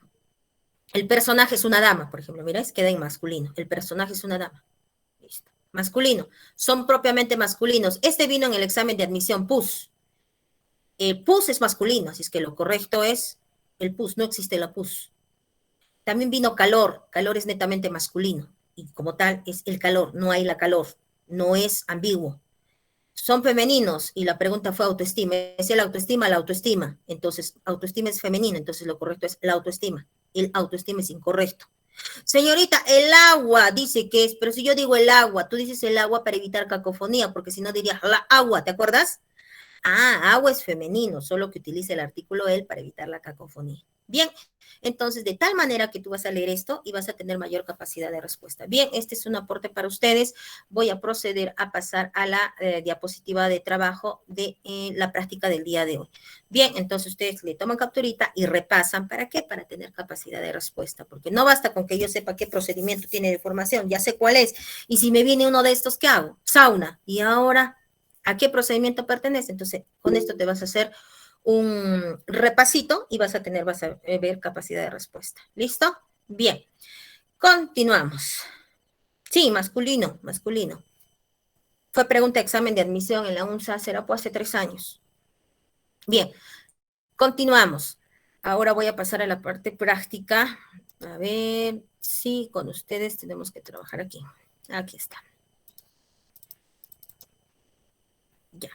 personaje es una dama, por ejemplo, mira, queda en masculino, el personaje es una dama, listo. Masculino, son propiamente masculinos, este vino en el examen de admisión PUS, pus es masculino, así es que lo correcto es el pus, no existe la pus. También vino calor, calor es netamente masculino, y como tal es el calor, no hay la calor, no es ambiguo. Son femeninos, y la pregunta fue autoestima, ¿es el autoestima la autoestima? Entonces, autoestima es femenino, entonces lo correcto es la autoestima, el autoestima es incorrecto. Señorita, el agua dice que es, pero si yo digo el agua, tú dices el agua para evitar cacofonía, porque si no dirías la agua, ¿te acuerdas? Ah, agua es femenino, solo que utiliza el artículo él para evitar la cacofonía. Bien, entonces de tal manera que tú vas a leer esto y vas a tener mayor capacidad de respuesta. Bien, este es un aporte para ustedes. Voy a proceder a pasar a la diapositiva de trabajo de la práctica del día de hoy. Bien, entonces ustedes le toman capturita y repasan. ¿Para qué? Para tener capacidad de respuesta, porque no basta con que yo sepa qué procedimiento tiene de formación, ya sé cuál es. Y si me viene uno de estos, ¿qué hago? Sauna. Y ahora, ¿a qué procedimiento pertenece? Entonces, con esto te vas a hacer un repasito y vas a ver capacidad de respuesta. ¿Listo? Bien. Continuamos. Sí, masculino, masculino. Fue pregunta de examen de admisión en la UNSA, será pues hace 3 años. Bien, continuamos. Ahora voy a pasar a la parte práctica. A ver, sí, con ustedes tenemos que trabajar aquí. Aquí está. Ya.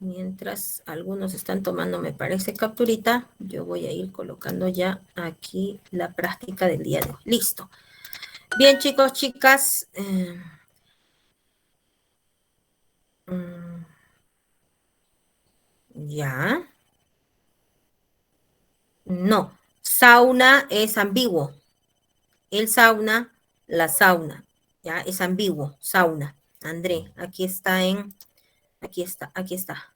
Mientras algunos están tomando, me parece, capturita, yo voy a ir colocando ya aquí la práctica del día de hoy. Listo. Bien, chicos, chicas. Ya. No. Sauna es ambiguo. El sauna, la sauna. Ya, es ambiguo. Sauna. André, aquí está. Aquí está.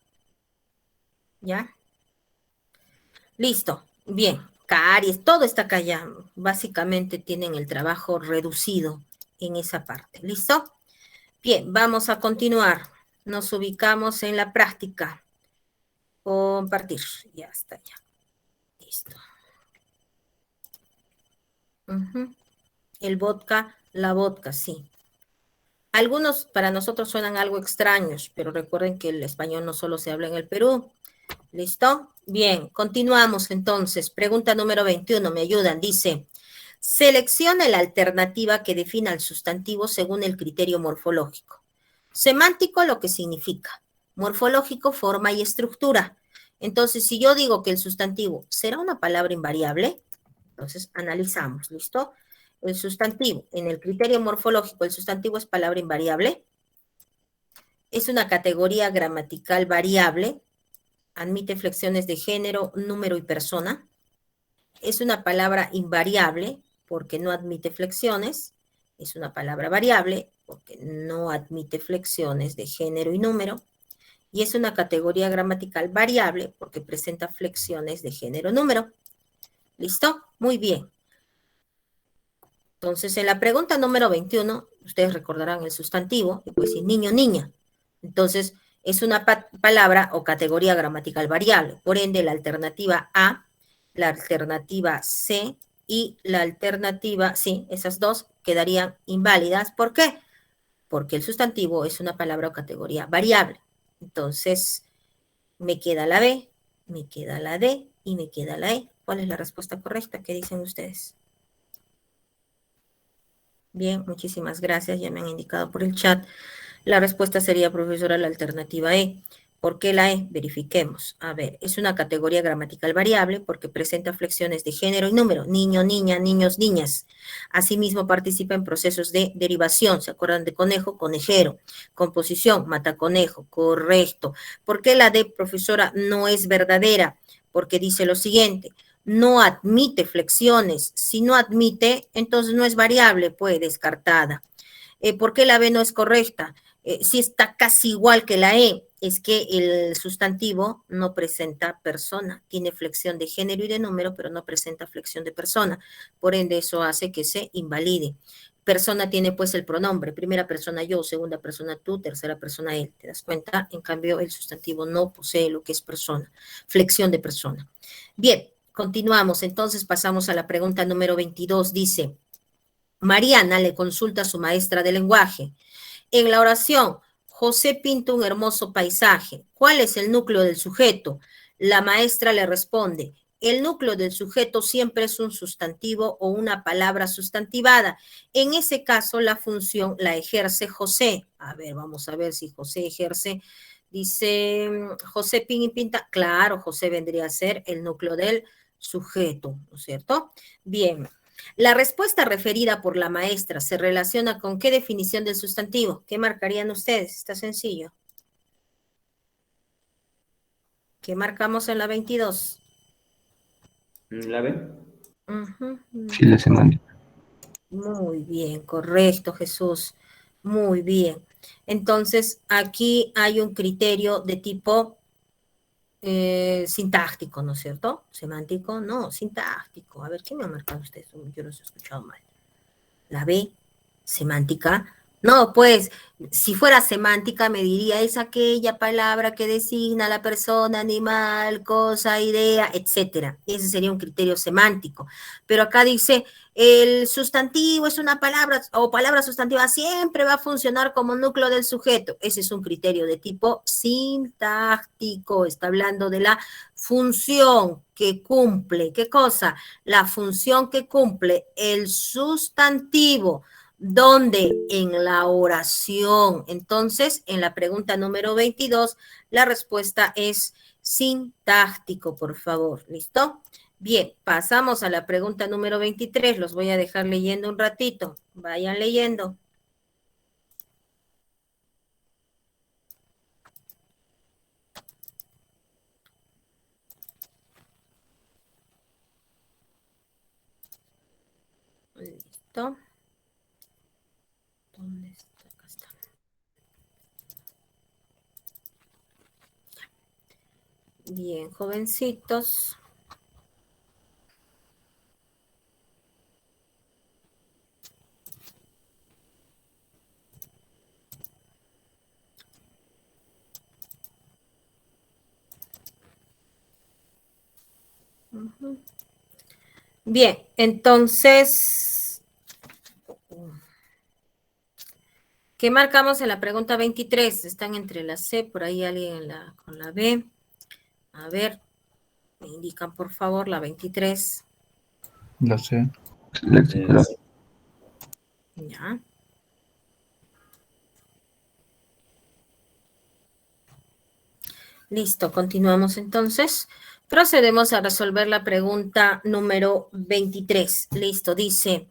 ¿Ya? Listo. Bien. Caries, todo está acá ya. Básicamente tienen el trabajo reducido en esa parte. ¿Listo? Bien, vamos a continuar. Nos ubicamos en la práctica. Compartir. Ya está, ya. Listo. El vodka, la vodka, sí. Algunos para nosotros suenan algo extraños, pero recuerden que el español no solo se habla en el Perú. ¿Listo? Bien, continuamos entonces. Pregunta número 21, me ayudan. Dice, selecciona la alternativa que defina el sustantivo según el criterio morfológico. Semántico, lo que significa. Morfológico, forma y estructura. Entonces, si yo digo que el sustantivo será una palabra invariable, entonces analizamos, ¿listo? El sustantivo, en el criterio morfológico, el sustantivo es palabra invariable. Es una categoría gramatical variable. Admite flexiones de género, número y persona. Es una palabra invariable porque no admite flexiones. Es una palabra variable porque no admite flexiones de género y número. Y es una categoría gramatical variable porque presenta flexiones de género y número. ¿Listo? Muy bien. Entonces, en la pregunta número 21, ustedes recordarán el sustantivo, y pues decir niño, niña. Entonces, es una palabra o categoría gramatical variable. Por ende, la alternativa A, la alternativa C y la alternativa, sí, esas dos quedarían inválidas. ¿Por qué? Porque el sustantivo es una palabra o categoría variable. Entonces, me queda la B, me queda la D y me queda la E. ¿Cuál es la respuesta correcta? ¿Qué dicen ustedes? Bien, muchísimas gracias. Ya me han indicado por el chat. La respuesta sería, profesora, la alternativa E. ¿Por qué la E? Verifiquemos. A ver, es una categoría gramatical variable porque presenta flexiones de género y número. Niño, niña, niños, niñas. Asimismo, participa en procesos de derivación. ¿Se acuerdan de conejo? Conejero. Composición, mataconejo. Correcto. ¿Por qué la D, profesora, no es verdadera? Porque dice lo siguiente. No admite flexiones. Si no admite, entonces no es variable, pues descartada. ¿Por qué la B no es correcta? Si está casi igual que la E, es que el sustantivo no presenta persona, tiene flexión de género y de número, pero no presenta flexión de persona. Por ende, eso hace que se invalide. Persona tiene pues el pronombre, primera persona yo, segunda persona tú, tercera persona él. ¿Te das cuenta? En cambio, el sustantivo no posee lo que es persona, flexión de persona. Bien, continuamos. Entonces pasamos a la pregunta número 22. Dice, Mariana le consulta a su maestra de lenguaje. En la oración, José pinta un hermoso paisaje. ¿Cuál es el núcleo del sujeto? La maestra le responde, el núcleo del sujeto siempre es un sustantivo o una palabra sustantivada. En ese caso, la función la ejerce José. A ver, vamos a ver si José ejerce. Dice, José pinta. Claro, José vendría a ser el núcleo del sujeto, ¿no es cierto? Bien. La respuesta referida por la maestra se relaciona con ¿qué definición del sustantivo? ¿Qué marcarían ustedes? Está sencillo. ¿Qué marcamos en la 22? ¿La B? Sí, la semántica. Muy bien, correcto, Jesús. Muy bien. Entonces, aquí hay un criterio de tipo sintáctico, ¿no es cierto? Semántico, no, sintáctico. A ver, ¿qué me ha marcado usted? Yo los he escuchado mal. La B, semántica. No, pues, si fuera semántica me diría, es aquella palabra que designa a la persona, animal, cosa, idea, etcétera. Ese sería un criterio semántico. Pero acá dice, el sustantivo es una palabra o palabra sustantiva siempre va a funcionar como núcleo del sujeto. Ese es un criterio de tipo sintáctico. Está hablando de la función que cumple. ¿Qué cosa? La función que cumple el sustantivo ¿Dónde? En la oración. Entonces, en la pregunta número 22, la respuesta es sintáctico, por favor. ¿Listo? Bien, pasamos a la pregunta número 23. Los voy a dejar leyendo un ratito. Vayan leyendo. Listo. ¿Dónde está? Acá está. Bien, jovencitos. Bien, entonces, ¿qué marcamos en la pregunta 23? Están entre la C, por ahí alguien con la B. A ver, me indican por favor la 23. Lo sé. Lexicografía. Ya. Listo, continuamos entonces. Procedemos a resolver la pregunta número 23. Listo, dice,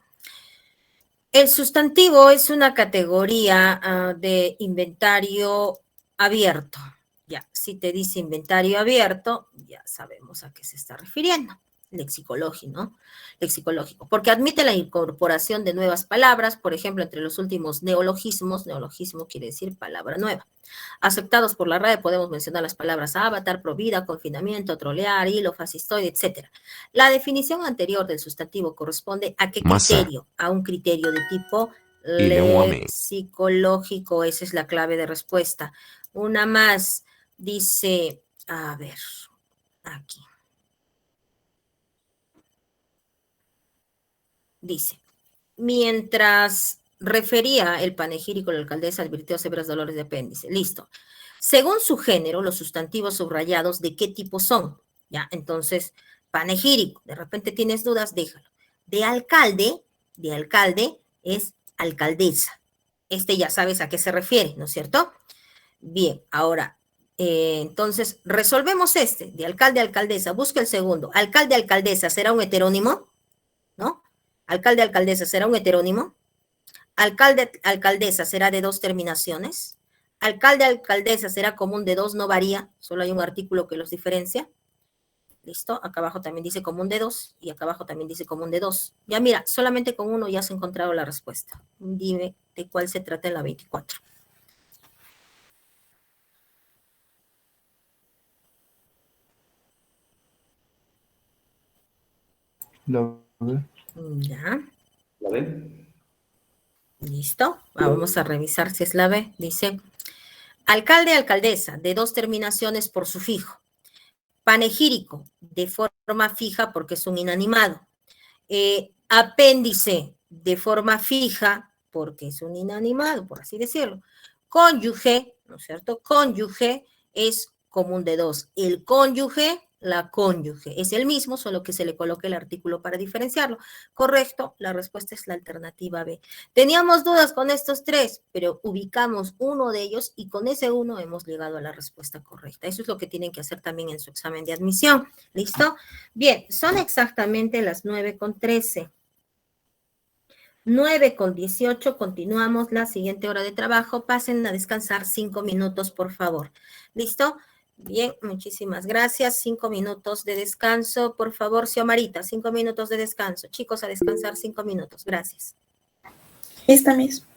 el sustantivo es una categoría de inventario abierto. Ya, si te dice inventario abierto, ya sabemos a qué se está refiriendo. Lexicológico, ¿no? Lexicológico, porque admite la incorporación de nuevas palabras, por ejemplo, entre los últimos neologismos, neologismo quiere decir palabra nueva. Aceptados por la RAE podemos mencionar las palabras avatar, provida, confinamiento, trolear, hilo, fascistoide, etc. La definición anterior del sustantivo corresponde a qué Masa. criterio, a un criterio de tipo Ilewame. lexicológico, esa es la clave de respuesta. Una más, dice, a ver, aquí. Dice, mientras refería el panegírico, la alcaldesa advirtió severos dolores de apéndice. Listo. Según su género, los sustantivos subrayados, ¿de qué tipo son? Ya, entonces, panegírico. De repente tienes dudas, déjalo. De alcalde es alcaldesa. Este ya sabes a qué se refiere, ¿no es cierto? Bien, ahora, entonces, resolvemos este, de alcalde, alcaldesa. Busca el segundo. Alcalde, alcaldesa, ¿será un heterónimo? ¿No? Alcalde, alcaldesa, ¿será un heterónimo? Alcalde, alcaldesa, ¿será de dos terminaciones? Alcalde, alcaldesa, ¿será común de dos? No varía, solo hay un artículo que los diferencia. ¿Listo? Acá abajo también dice común de dos y acá abajo también dice común de dos. Ya mira, solamente con uno ya has encontrado la respuesta. Dime de cuál se trata en la 24. Lo ve. Ya, ¿La B? listo. Vamos a revisar si es la B. Dice, alcalde, alcaldesa, de dos terminaciones por sufijo. Panegírico, de forma fija porque es un inanimado. Apéndice, de forma fija porque es un inanimado, por así decirlo. Cónyuge, ¿no es cierto? Cónyuge es común de dos. El cónyuge, la cónyuge, es el mismo, solo que se le coloca el artículo para diferenciarlo. Correcto, la respuesta es la alternativa B. Teníamos dudas con estos tres, pero ubicamos uno de ellos y con ese uno hemos llegado a la respuesta correcta. Eso es lo que tienen que hacer también en su examen de admisión. ¿Listo? Bien, son exactamente las 9:13. 9:18, continuamos la siguiente hora de trabajo. Pasen a descansar 5 minutos, por favor. ¿Listo? Bien, muchísimas gracias. 5 minutos de descanso, por favor, Xiomarita, 5 minutos de descanso. Chicos, a descansar 5 minutos. Gracias. Esta misma.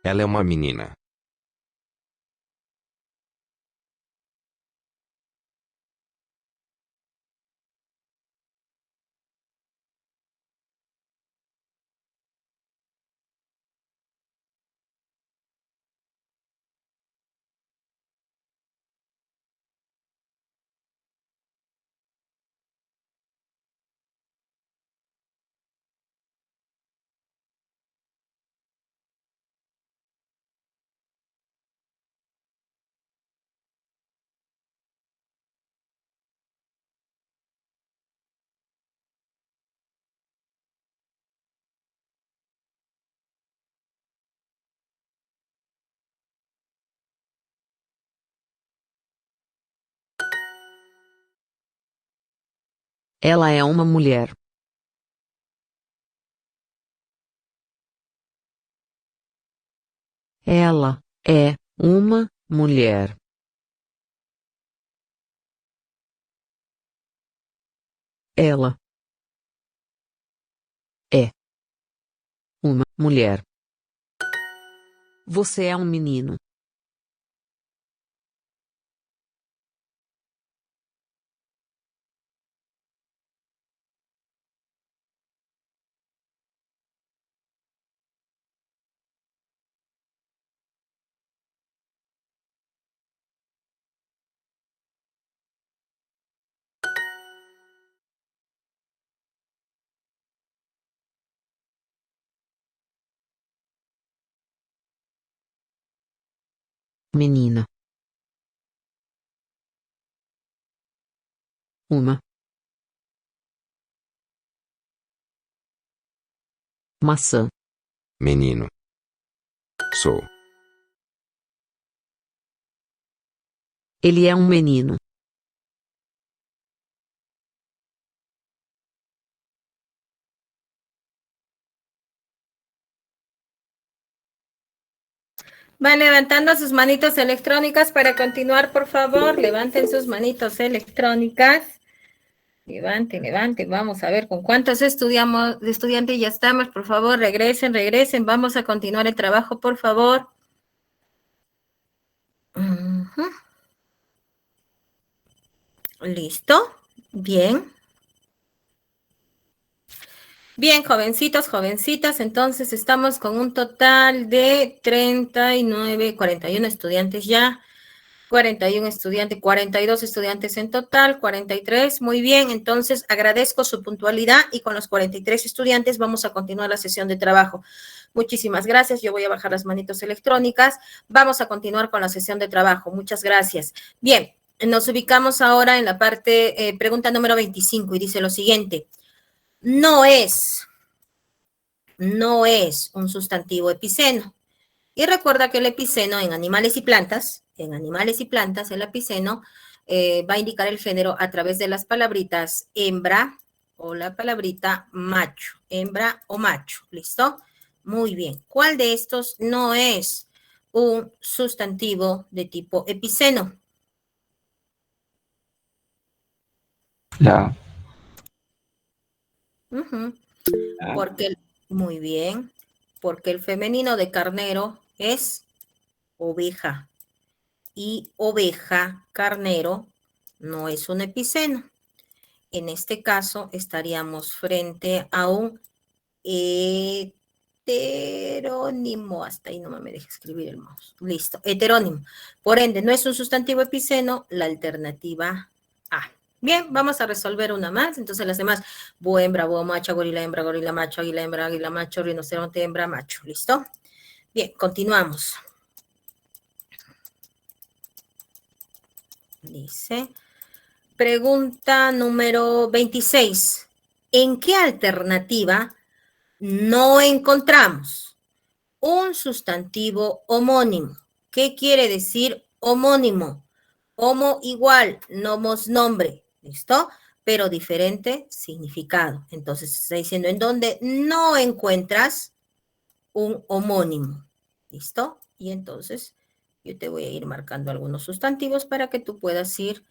Ela é uma menina. Ela é uma mulher. Ela é uma mulher. Ela é uma mulher. Você é um menino. Menina. Uma. Maçã. Menino. Sou. Ele é um menino. Van levantando sus manitos electrónicas para continuar, por favor. Levanten sus manitos electrónicas. Levanten, levanten. Vamos a ver con cuántos estudiantes ya estamos. Por favor, regresen, regresen. Vamos a continuar el trabajo, por favor. ¿Listo? Bien. Bien, jovencitos, jovencitas, entonces estamos con un total de 39, 41 estudiantes ya, 41 estudiantes, 42 estudiantes en total, 43, muy bien, entonces agradezco su puntualidad y con los 43 estudiantes vamos a continuar la sesión de trabajo. Muchísimas gracias, yo voy a bajar las manitos electrónicas, vamos a continuar con la sesión de trabajo, muchas gracias. Bien, nos ubicamos ahora en la parte, pregunta número 25 y dice lo siguiente. No es un sustantivo epiceno. Y recuerda que el epiceno en animales y plantas, el epiceno va a indicar el género a través de las palabritas hembra o la palabrita macho, hembra o macho, ¿listo? Muy bien. ¿Cuál de estos no es un sustantivo de tipo epiceno? La Porque, muy bien, porque el femenino de carnero es oveja. Y oveja, carnero, no es un epiceno. En este caso estaríamos frente a un heterónimo. Hasta ahí no me deja escribir el mouse. Listo, heterónimo. Por ende, no es un sustantivo epiceno, la alternativa A. Bien, vamos a resolver una más. Entonces las demás, búho, hembra, búho, macho, gorila, macho, águila, macho, rinoceronte, hembra, macho. ¿Listo? Bien, continuamos. Dice, pregunta número 26. ¿En qué alternativa no encontramos un sustantivo homónimo? ¿Qué quiere decir homónimo? Homo igual, nomos nombre, ¿listo? Pero diferente significado. Entonces está diciendo en dónde no encuentras un homónimo, ¿listo? Y entonces yo te voy a ir marcando algunos sustantivos para que tú puedas ir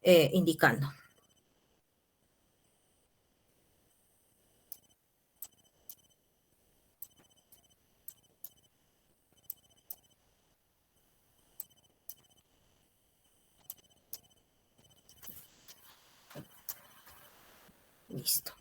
indicando. Listo.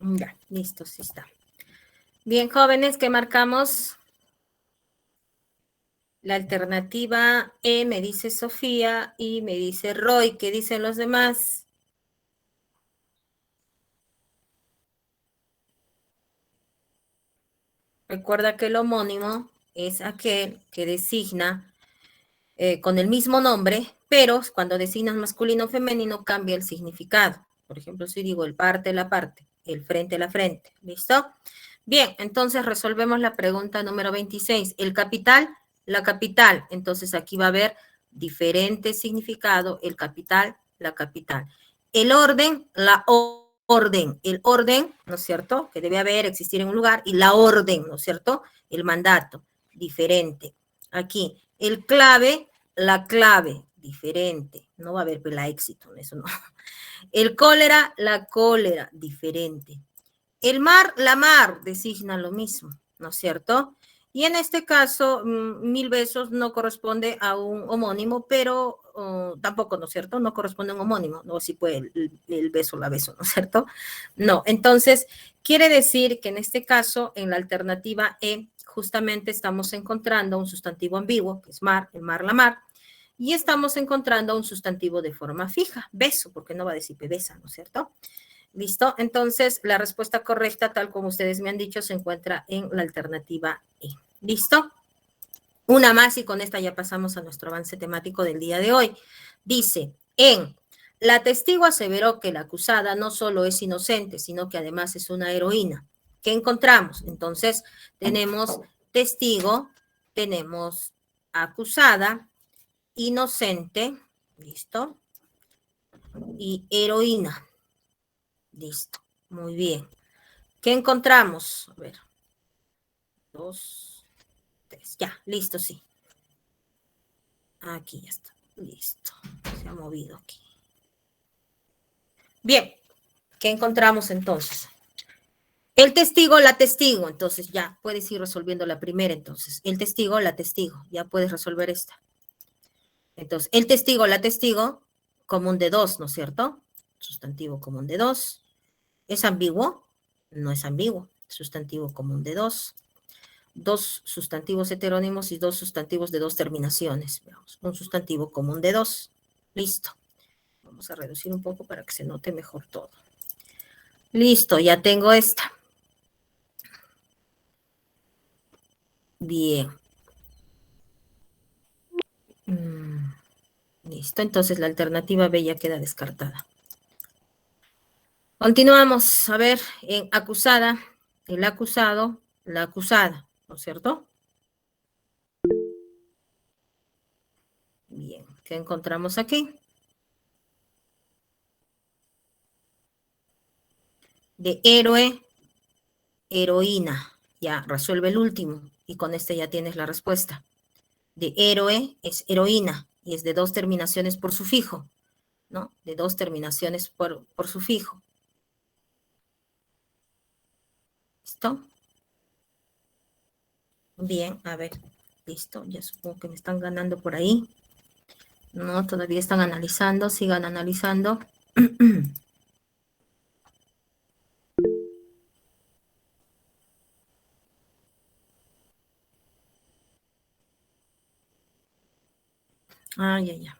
Ya, listo, sí está. Bien, jóvenes, ¿qué marcamos? La alternativa E me dice Sofía y me dice Roy. ¿Qué dicen los demás? Recuerda que el homónimo es aquel que designa con el mismo nombre, pero cuando designas masculino o femenino cambia el significado. Por ejemplo, si digo el parte, la parte, el frente, la frente. ¿Listo? Bien, entonces resolvemos la pregunta número 26. El capital, la capital. Entonces aquí va a haber diferente significado, el capital, la capital. El orden, la orden. El orden, ¿no es cierto? Que debe haber, existir en un lugar. Y la orden, ¿no es cierto? El mandato, diferente. Aquí, el clave, la clave, diferente. No va a haber la éxito, eso no. El cólera, la cólera, diferente. El mar, la mar, designa lo mismo, ¿no es cierto? Y en este caso, 1000 besos no corresponde a un homónimo, pero tampoco, ¿no es cierto? No corresponde a un homónimo, no si puede el beso, la beso, ¿no es cierto? No, entonces, quiere decir que en este caso, en la alternativa E, justamente estamos encontrando un sustantivo ambiguo, que es mar, el mar, la mar, y estamos encontrando un sustantivo de forma fija, beso, porque no va a decir besa, ¿no es cierto? ¿Listo? Entonces, la respuesta correcta, tal como ustedes me han dicho, se encuentra en la alternativa E. ¿Listo? Una más y con esta ya pasamos a nuestro avance temático del día de hoy. Dice, la testigo aseveró que la acusada no solo es inocente, sino que además es una heroína. ¿Qué encontramos? Entonces, tenemos testigo, tenemos acusada, inocente, ¿listo? Y heroína. Listo, muy bien. ¿Qué encontramos? A ver. 2, 3. Ya, listo, sí. Aquí ya está. Listo. Se ha movido aquí. Bien. ¿Qué encontramos entonces? El testigo, la testigo. Entonces ya puedes ir resolviendo la primera entonces. El testigo, la testigo. Ya puedes resolver esta. Entonces, el testigo, la testigo, común de dos, ¿no es cierto? Sustantivo común de dos. ¿Es ambiguo? No es ambiguo. Sustantivo común de dos. Dos sustantivos heterónimos y dos sustantivos de dos terminaciones. Veamos, un sustantivo común de dos. Listo. Vamos a reducir un poco para que se note mejor todo. Listo, ya tengo esta. Bien. Listo, entonces la alternativa B ya queda descartada. Continuamos, a ver, en acusada, el acusado, la acusada, ¿no es cierto? Bien, ¿qué encontramos aquí? De héroe, heroína. Ya, resuelve el último y con este ya tienes la respuesta. De héroe es heroína y es de dos terminaciones por sufijo, ¿no? De dos terminaciones por sufijo. ¿Listo? Bien, a ver, listo, ya supongo que me están ganando por ahí. No, todavía están analizando, sigan analizando. Ah, ya.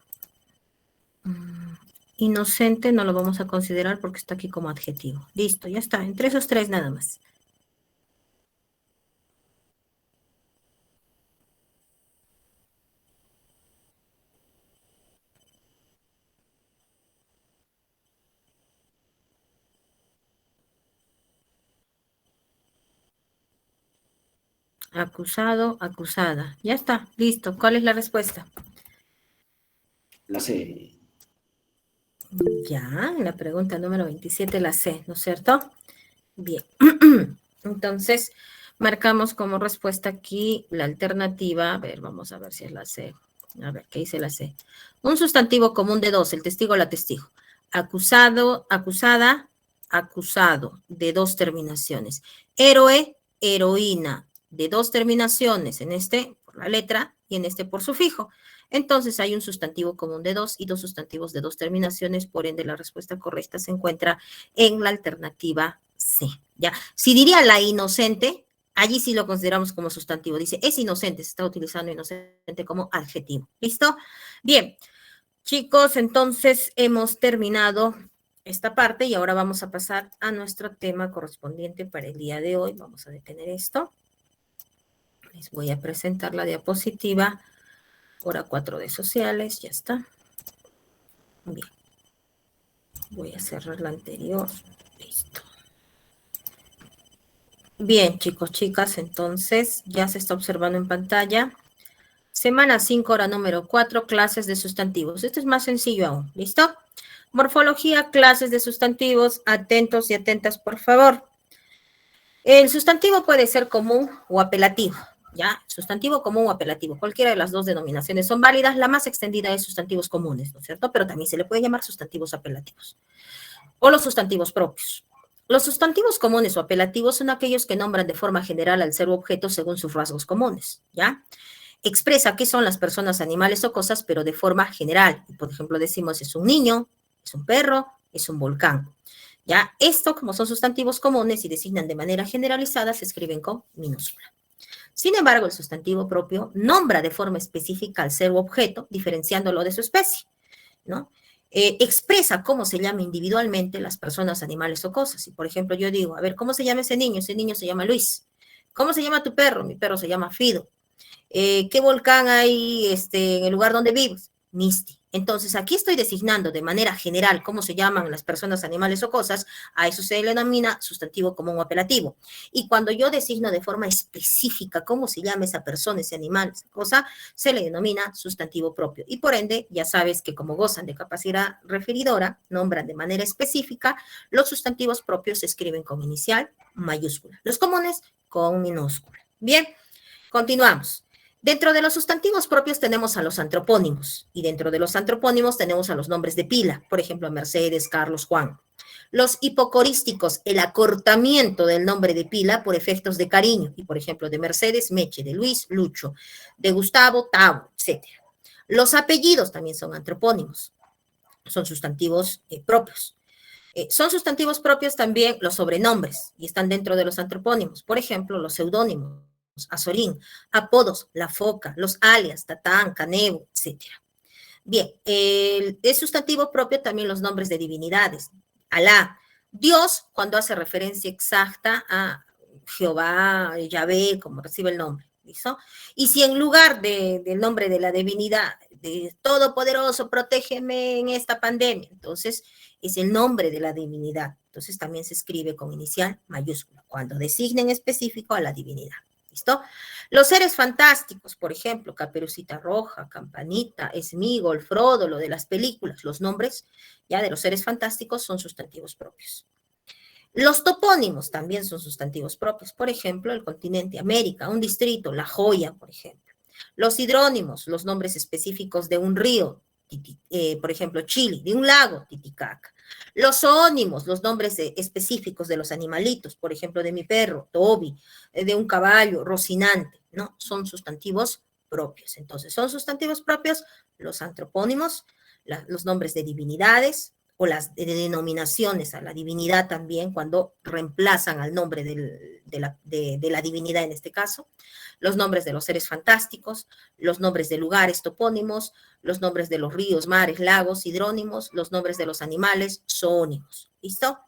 Inocente no lo vamos a considerar porque está aquí como adjetivo. Listo, ya está. Entre esos tres nada más. Acusado, acusada. Ya está, listo. ¿Cuál es la respuesta? La C. Ya, en la pregunta número 27 la C, ¿no es cierto? Bien. Entonces, marcamos como respuesta aquí la alternativa. A ver, vamos a ver si es la C. A ver, ¿qué dice la C? Un sustantivo común de dos, el testigo o la testigo. Acusado, acusada, acusado, de dos terminaciones. Héroe, heroína, de dos terminaciones, en este por la letra y en este por sufijo. Entonces hay un sustantivo común de dos y dos sustantivos de dos terminaciones, por ende la respuesta correcta se encuentra en la alternativa C. ¿Ya? Si diría la inocente, allí sí lo consideramos como sustantivo. Dice, es inocente, se está utilizando inocente como adjetivo. ¿Listo? Bien, chicos, entonces hemos terminado esta parte y ahora vamos a pasar a nuestro tema correspondiente para el día de hoy. Vamos a detener esto. Les voy a presentar la diapositiva. Hora 4 de sociales, ya está. Bien. Voy a cerrar la anterior. Listo. Bien, chicos, chicas, entonces ya se está observando en pantalla. Semana 5, hora número 4, clases de sustantivos. Esto es más sencillo aún, ¿listo? Morfología, clases de sustantivos. Atentos y atentas, por favor. El sustantivo puede ser común o apelativo, ¿ya? Sustantivo común o apelativo. Cualquiera de las dos denominaciones son válidas. La más extendida es sustantivos comunes, ¿no es cierto? Pero también se le puede llamar sustantivos apelativos. O los sustantivos propios. Los sustantivos comunes o apelativos son aquellos que nombran de forma general al ser u objeto según sus rasgos comunes, ¿ya? Expresa qué son las personas, animales o cosas, pero de forma general. Por ejemplo, decimos es un niño, es un perro, es un volcán. ¿Ya? Esto, como son sustantivos comunes y designan de manera generalizada, se escriben con minúscula. Sin embargo, el sustantivo propio nombra de forma específica al ser u objeto, diferenciándolo de su especie, ¿no? Expresa cómo se llama individualmente las personas, animales o cosas. Y, por ejemplo, yo digo, a ver, ¿cómo se llama ese niño? Ese niño se llama Luis. ¿Cómo se llama tu perro? Mi perro se llama Fido. ¿Qué volcán hay en el lugar donde vives? Misti. Entonces, aquí estoy designando de manera general cómo se llaman las personas, animales o cosas. A eso se le denomina sustantivo común o apelativo. Y cuando yo designo de forma específica cómo se llama esa persona, ese animal, esa cosa, se le denomina sustantivo propio. Y por ende, ya sabes que como gozan de capacidad referidora, nombran de manera específica, los sustantivos propios se escriben con inicial mayúscula. Los comunes con minúscula. Bien, continuamos. Dentro de los sustantivos propios tenemos a los antropónimos, y dentro de los antropónimos tenemos a los nombres de pila, por ejemplo, Mercedes, Carlos, Juan. Los hipocorísticos, el acortamiento del nombre de pila por efectos de cariño, y por ejemplo, de Mercedes, Meche, de Luis, Lucho, de Gustavo, Tavo, etc. Los apellidos también son antropónimos, son sustantivos propios. Son sustantivos propios también los sobrenombres, y están dentro de los antropónimos, por ejemplo, los seudónimos. Azorín, apodos, la foca, los alias, tatán, canevo, etc. Bien, es sustantivo propio también los nombres de divinidades. Alá, Dios, cuando hace referencia exacta a Jehová, Yahvé, como recibe el nombre, ¿listo? Y si en lugar del nombre de la divinidad, de Todopoderoso, protégeme en esta pandemia, entonces es el nombre de la divinidad. Entonces también se escribe con inicial mayúscula, cuando designa en específico a la divinidad. ¿Listo? Los seres fantásticos, por ejemplo, Caperucita Roja, Campanita, Smigol, Frodo, lo de las películas, los nombres ya de los seres fantásticos son sustantivos propios. Los topónimos también son sustantivos propios, por ejemplo, el continente América, un distrito, La Joya, por ejemplo. Los hidrónimos, los nombres específicos de un río, por ejemplo, Chile, de un lago, Titicaca. Los zoónimos, los nombres específicos de los animalitos, por ejemplo, de mi perro, Toby, de un caballo, Rocinante, ¿no? Son sustantivos propios. Entonces, son sustantivos propios los antropónimos, los nombres de divinidades o las denominaciones a la divinidad también, cuando reemplazan al nombre de la divinidad en este caso, los nombres de los seres fantásticos, los nombres de lugares topónimos, los nombres de los ríos, mares, lagos, hidrónimos, los nombres de los animales, zoónimos. ¿Listo?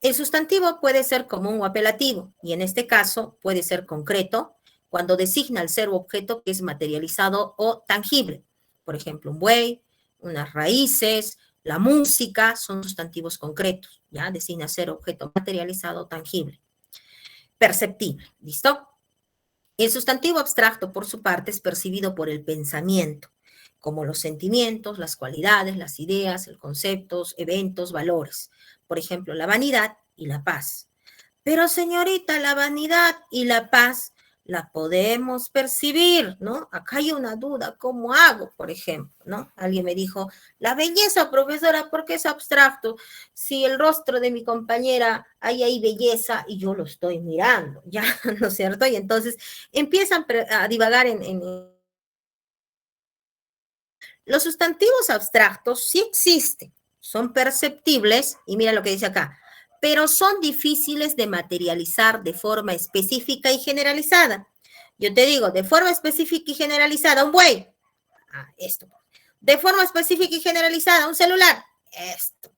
El sustantivo puede ser común o apelativo, y en este caso puede ser concreto, cuando designa al ser u objeto que es materializado o tangible. Por ejemplo, un buey, unas raíces, la música, son sustantivos concretos, ¿ya? Designa ser objeto materializado o tangible. Perceptible, ¿listo? El sustantivo abstracto, por su parte, es percibido por el pensamiento, como los sentimientos, las cualidades, las ideas, los conceptos, eventos, valores. Por ejemplo, la vanidad y la paz. Pero, señorita, la vanidad y la paz la podemos percibir, ¿no? Acá hay una duda, ¿cómo hago, por ejemplo, ¿no? Alguien me dijo, la belleza, profesora, ¿por qué es abstracto? Si el rostro de mi compañera hay ahí belleza y yo lo estoy mirando, ¿ya? ¿No es cierto? Y entonces empiezan a divagar en... Los sustantivos abstractos sí existen, son perceptibles, y mira lo que dice acá, pero son difíciles de materializar de forma específica y generalizada. Yo te digo, de forma específica y generalizada, un buey, esto. De forma específica y generalizada, un celular, esto.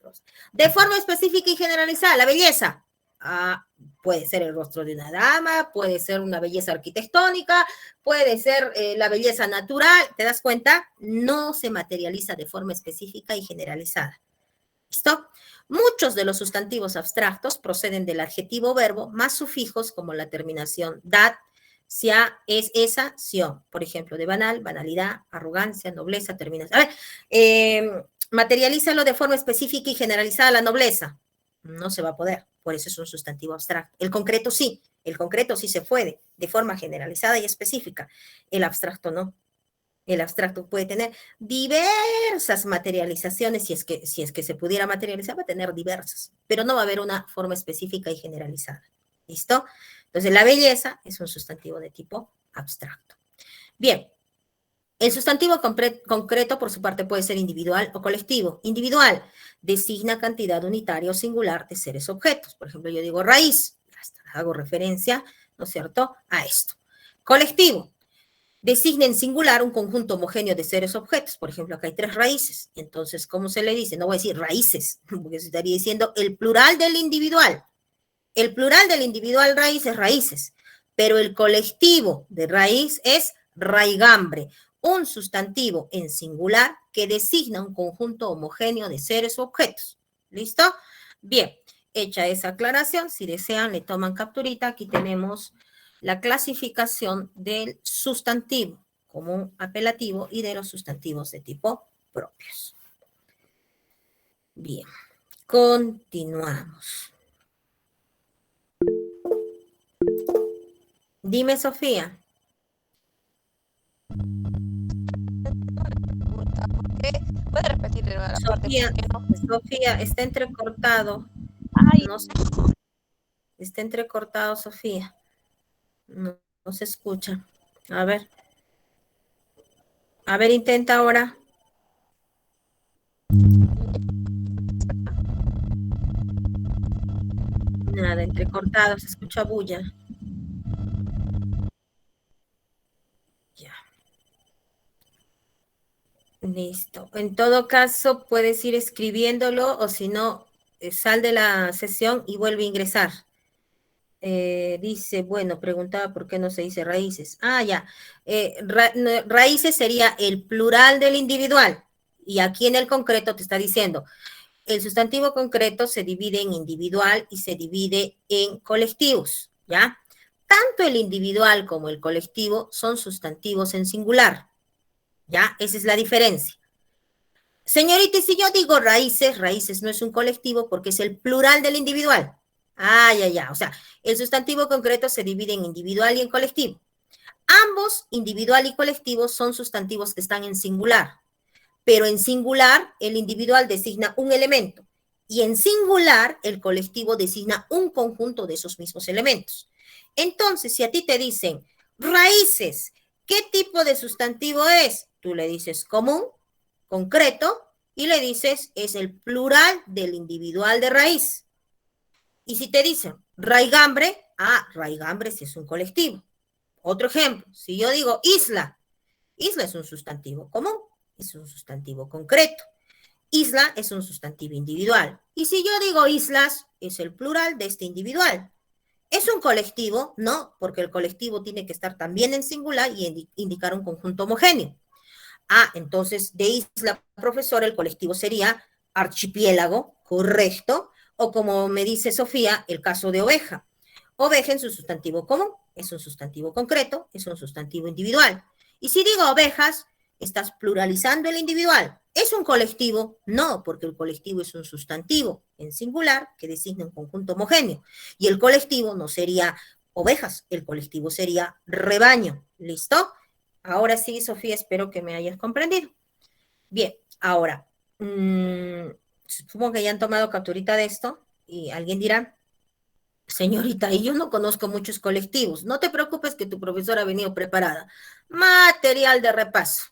De forma específica y generalizada, la belleza, puede ser el rostro de una dama, puede ser una belleza arquitectónica, puede ser la belleza natural, ¿te das cuenta? No se materializa de forma específica y generalizada. ¿Listo? Muchos de los sustantivos abstractos proceden del adjetivo verbo más sufijos como la terminación dat, sia, es, esa, sion. Por ejemplo, de banal, banalidad, arrogancia, nobleza, terminación. A ver, materialízalo de forma específica y generalizada la nobleza. No se va a poder, por eso es un sustantivo abstracto. El concreto sí se puede, de forma generalizada y específica. El abstracto no. El abstracto puede tener diversas materializaciones, si es que se pudiera materializar, va a tener diversas, pero no va a haber una forma específica y generalizada. ¿Listo? Entonces, la belleza es un sustantivo de tipo abstracto. Bien, el sustantivo concreto, por su parte, puede ser individual o colectivo. Individual designa cantidad unitaria o singular de seres objetos. Por ejemplo, yo digo raíz, hasta hago referencia, ¿no es cierto?, a esto. Colectivo designa en singular un conjunto homogéneo de seres objetos. Por ejemplo, acá hay 3 raíces. Entonces, ¿cómo se le dice? No voy a decir raíces, porque se estaría diciendo el plural del individual. El plural del individual raíz es raíces, pero el colectivo de raíz es raigambre, un sustantivo en singular que designa un conjunto homogéneo de seres o objetos. ¿Listo? Bien, hecha esa aclaración, si desean le toman capturita. Aquí tenemos la clasificación del sustantivo común apelativo y de los sustantivos de tipo propios. Bien, continuamos. Dime, Sofía. ¿Puede repetir de nuevo la parte? Sofía, está entrecortado. Ay. No sé. Está entrecortado, Sofía. No se escucha. A ver. A ver, intenta ahora. Nada, entrecortado, se escucha bulla. Ya. Listo. En todo caso, puedes ir escribiéndolo o si no, sal de la sesión y vuelve a ingresar. Dice, bueno, preguntaba por qué no se dice raíces. Ya. Raíces sería el plural del individual. Y aquí en el concreto te está diciendo, el sustantivo concreto se divide en individual y se divide en colectivos, ¿ya? Tanto el individual como el colectivo son sustantivos en singular, ¿ya? Esa es la diferencia. Señorita, si yo digo raíces, raíces no es un colectivo porque es el plural del individual. Ya. O sea, el sustantivo concreto se divide en individual y en colectivo. Ambos, individual y colectivo, son sustantivos que están en singular. Pero en singular, el individual designa un elemento. Y en singular, el colectivo designa un conjunto de esos mismos elementos. Entonces, si a ti te dicen raíces, ¿qué tipo de sustantivo es? Tú le dices común, concreto, y le dices es el plural del individual de raíz. Y si te dicen raigambre, raigambre sí es un colectivo. Otro ejemplo, si yo digo isla, isla es un sustantivo común, es un sustantivo concreto. Isla es un sustantivo individual. Y si yo digo islas, es el plural de este individual. ¿Es un colectivo? No, porque el colectivo tiene que estar también en singular y indicar un conjunto homogéneo. Entonces, de isla, profesor, el colectivo sería archipiélago, correcto, o como me dice Sofía, el caso de oveja. Oveja en su sustantivo común, es un sustantivo concreto, es un sustantivo individual. Y si digo ovejas, estás pluralizando el individual. ¿Es un colectivo? No, porque el colectivo es un sustantivo en singular que designa un conjunto homogéneo. Y el colectivo no sería ovejas, el colectivo sería rebaño. ¿Listo? Ahora sí, Sofía, espero que me hayas comprendido. Bien, ahora, supongo que ya han tomado capturita de esto y alguien dirá, señorita, y yo no conozco muchos colectivos. No te preocupes que tu profesora ha venido preparada. Material de repaso.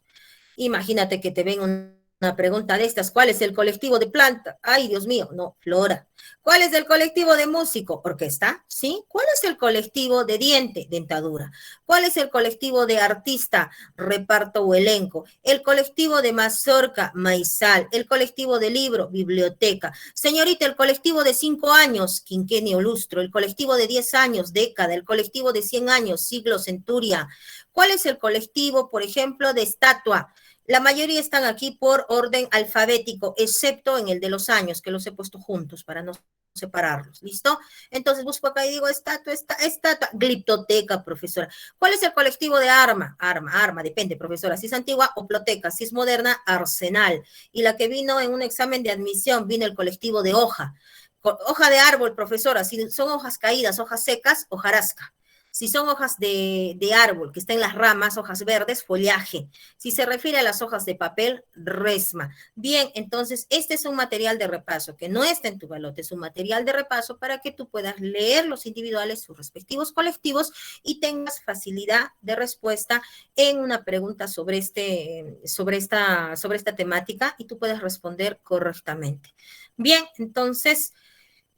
Imagínate que te ven una pregunta de estas. ¿Cuál es el colectivo de planta? Ay, Dios mío, no, flora. ¿Cuál es el colectivo de músico? Orquesta, ¿sí? ¿Cuál es el colectivo de diente? Dentadura. ¿Cuál es el colectivo de artista? Reparto o elenco. El colectivo de mazorca, maizal. El colectivo de libro, biblioteca. Señorita, el colectivo de 5 años, quinquenio, lustro. El colectivo de 10 años, década. El colectivo de 100 años, siglo, centuria. ¿Cuál es el colectivo, por ejemplo, de estatua? La mayoría están aquí por orden alfabético, excepto en el de los años, que los he puesto juntos para no separarlos. ¿Listo? Entonces busco acá y digo estatua, gliptoteca, profesora. ¿Cuál es el colectivo de arma? Arma, depende, profesora. Si es antigua, oploteca. Si es moderna, arsenal. Y la que vino en un examen de admisión, vino el colectivo de hoja. Hoja de árbol, profesora. Si son hojas caídas, hojas secas, hojarasca. Si son hojas de árbol, que están en las ramas, hojas verdes, follaje. Si se refiere a las hojas de papel, resma. Bien, entonces, este es un material de repaso, que no está en tu balote, es un material de repaso para que tú puedas leer los individuales, sus respectivos colectivos, y tengas facilidad de respuesta en una pregunta sobre esta temática, y tú puedas responder correctamente. Bien, entonces,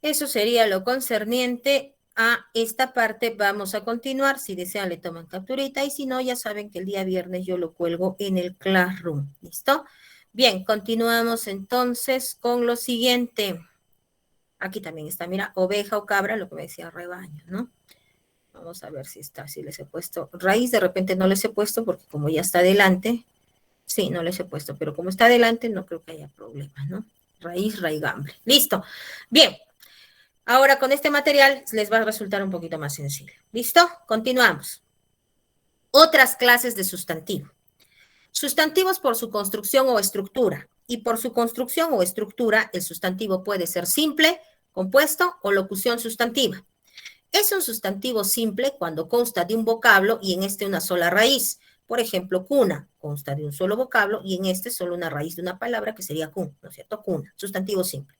eso sería lo concerniente a esta parte. Vamos a continuar. Si desean, le toman capturita, y si no, ya saben que el día viernes yo lo cuelgo en el Classroom. ¿Listo? Bien, continuamos entonces con lo siguiente. Aquí también está, mira, oveja o cabra, lo que me decía rebaño, ¿no? Vamos a ver si está, si les he puesto raíz. De repente no les he puesto porque como ya está adelante, sí, no les he puesto, pero como está adelante no creo que haya problema, ¿no? Raíz, raigambre. Listo. Bien. Ahora con este material les va a resultar un poquito más sencillo. ¿Listo? Continuamos. Otras clases de sustantivo. Sustantivos por su construcción o estructura. Y por su construcción o estructura, el sustantivo puede ser simple, compuesto o locución sustantiva. Es un sustantivo simple cuando consta de un vocablo y en este una sola raíz. Por ejemplo, cuna consta de un solo vocablo y en este solo una raíz de una palabra que sería cun, ¿no es cierto? Cuna, sustantivo simple.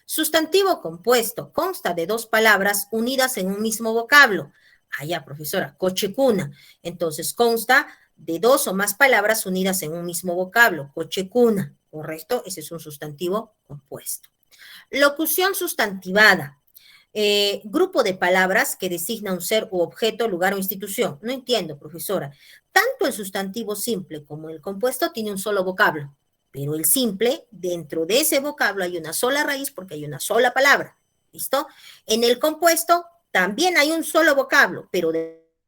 Sustantivo compuesto consta de 2 palabras unidas en un mismo vocablo. Ya, profesora, coche cuna. Entonces consta de 2 o más palabras unidas en un mismo vocablo. Coche cuna, ¿correcto? Ese es un sustantivo compuesto. Locución sustantivada. Grupo de palabras que designa un ser u objeto, lugar o institución. No entiendo, profesora. Tanto el sustantivo simple como el compuesto tiene un solo vocablo. Pero el simple, dentro de ese vocablo hay una sola raíz porque hay una sola palabra. ¿Listo? En el compuesto también hay un solo vocablo, pero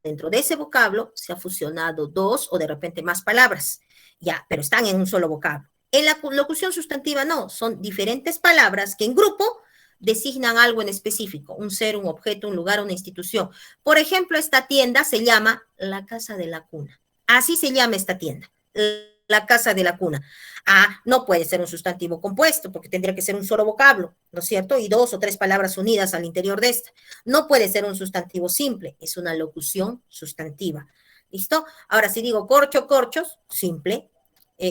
dentro de ese vocablo se ha fusionado 2 o de repente más palabras. Ya, pero están en un solo vocablo. En la locución sustantiva no, son diferentes palabras que en grupo designan algo en específico, un ser, un objeto, un lugar, una institución. Por ejemplo, esta tienda se llama la Casa de la Cuna. Así se llama esta tienda, la Casa de la Cuna. No puede ser un sustantivo compuesto porque tendría que ser un solo vocablo, ¿no es cierto? Y 2 o 3 palabras unidas al interior de esta. No puede ser un sustantivo simple, es una locución sustantiva. ¿Listo? Ahora, si digo corcho, corchos, simple.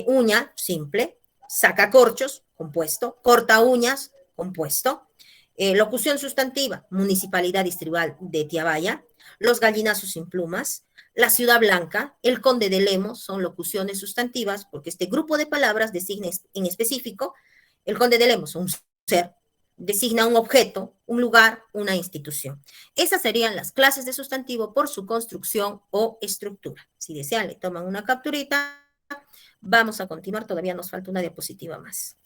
Uña, simple. Sacacorchos, compuesto. Corta uñas, compuesto. Locución sustantiva, Municipalidad Distrital de Tiabaya. Los gallinazos sin plumas. La Ciudad Blanca, el Conde de Lemos, son locuciones sustantivas porque este grupo de palabras designa en específico, el Conde de Lemos, un ser, designa un objeto, un lugar, una institución. Esas serían las clases de sustantivo por su construcción o estructura. Si desean, le toman una capturita. Vamos a continuar, todavía nos falta una diapositiva más.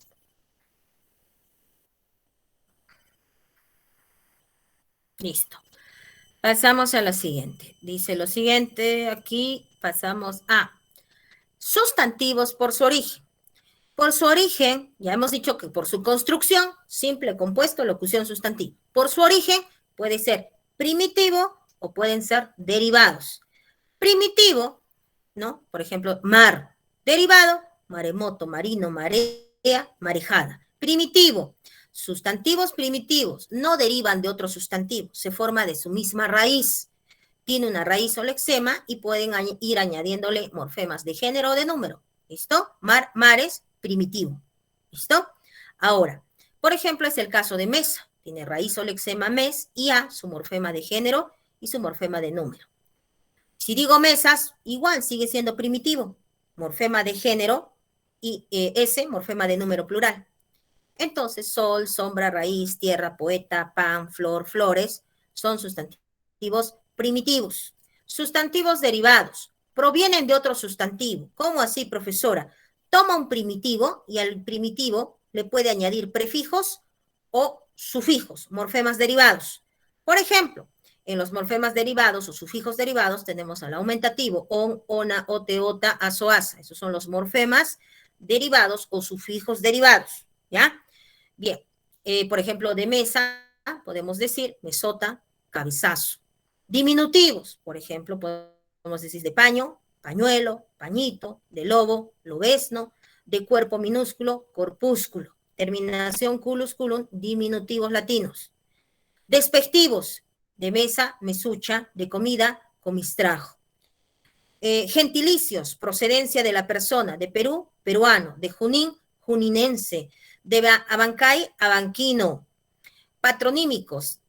Listo. Pasamos a la siguiente. Dice lo siguiente, aquí pasamos a sustantivos por su origen. Por su origen, ya hemos dicho que por su construcción, simple, compuesto, locución, sustantivo. Por su origen puede ser primitivo, o pueden ser derivados. Primitivo, ¿no? Por ejemplo, mar, derivado, maremoto, marino, marea, marejada. Primitivo, sustantivos primitivos no derivan de otro sustantivo, se forma de su misma raíz. Tiene una raíz o lexema y pueden ir añadiéndole morfemas de género o de número. ¿Listo? Mar, mares, primitivo. ¿Listo? Ahora, por ejemplo, es el caso de mesa. Tiene raíz o lexema mes y a, su morfema de género y su morfema de número. Si digo mesas, igual sigue siendo primitivo. Morfema de género y S, morfema de número plural. Entonces, sol, sombra, raíz, tierra, poeta, pan, flor, flores, son sustantivos primitivos. Sustantivos derivados. Provienen de otro sustantivo. ¿Cómo así, profesora? Toma un primitivo y al primitivo le puede añadir prefijos o sufijos, morfemas derivados. Por ejemplo, en los morfemas derivados o sufijos derivados tenemos al aumentativo, on, ona, ote, ota, aso, asa. Esos son los morfemas derivados o sufijos derivados, ¿ya? Bien, por ejemplo, de mesa podemos decir mesota, cabezazo. Diminutivos, por ejemplo, podemos decir de paño, pañuelo, pañito, de lobo, lobezno, de cuerpo minúsculo, corpúsculo. Terminación culus, culum, diminutivos latinos. Despectivos, de mesa, mesucha, de comida, comistrajo. Gentilicios, procedencia de la persona, de Perú, peruano, de Junín, juninense, de Abancay, abanquino. Patronímicos,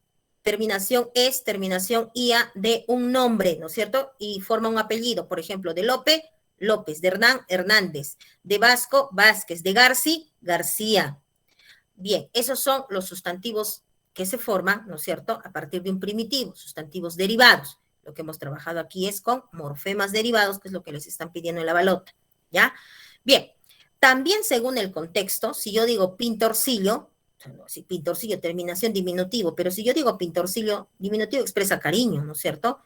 terminación es, terminación ia, de un nombre, ¿no es cierto? Y forma un apellido, por ejemplo, de Lope, López, de Hernán, Hernández, de Vasco, Vázquez, de Garci, García. Bien, esos son los sustantivos que se forman, ¿no es cierto?, a partir de un primitivo, sustantivos derivados. Lo que hemos trabajado aquí es con morfemas derivados, que es lo que les están pidiendo en la balota, ¿ya? Bien, también según el contexto, si yo digo pintorcillo, si pintorcillo, terminación diminutivo, pero si yo digo pintorcillo, diminutivo expresa cariño, ¿no es cierto?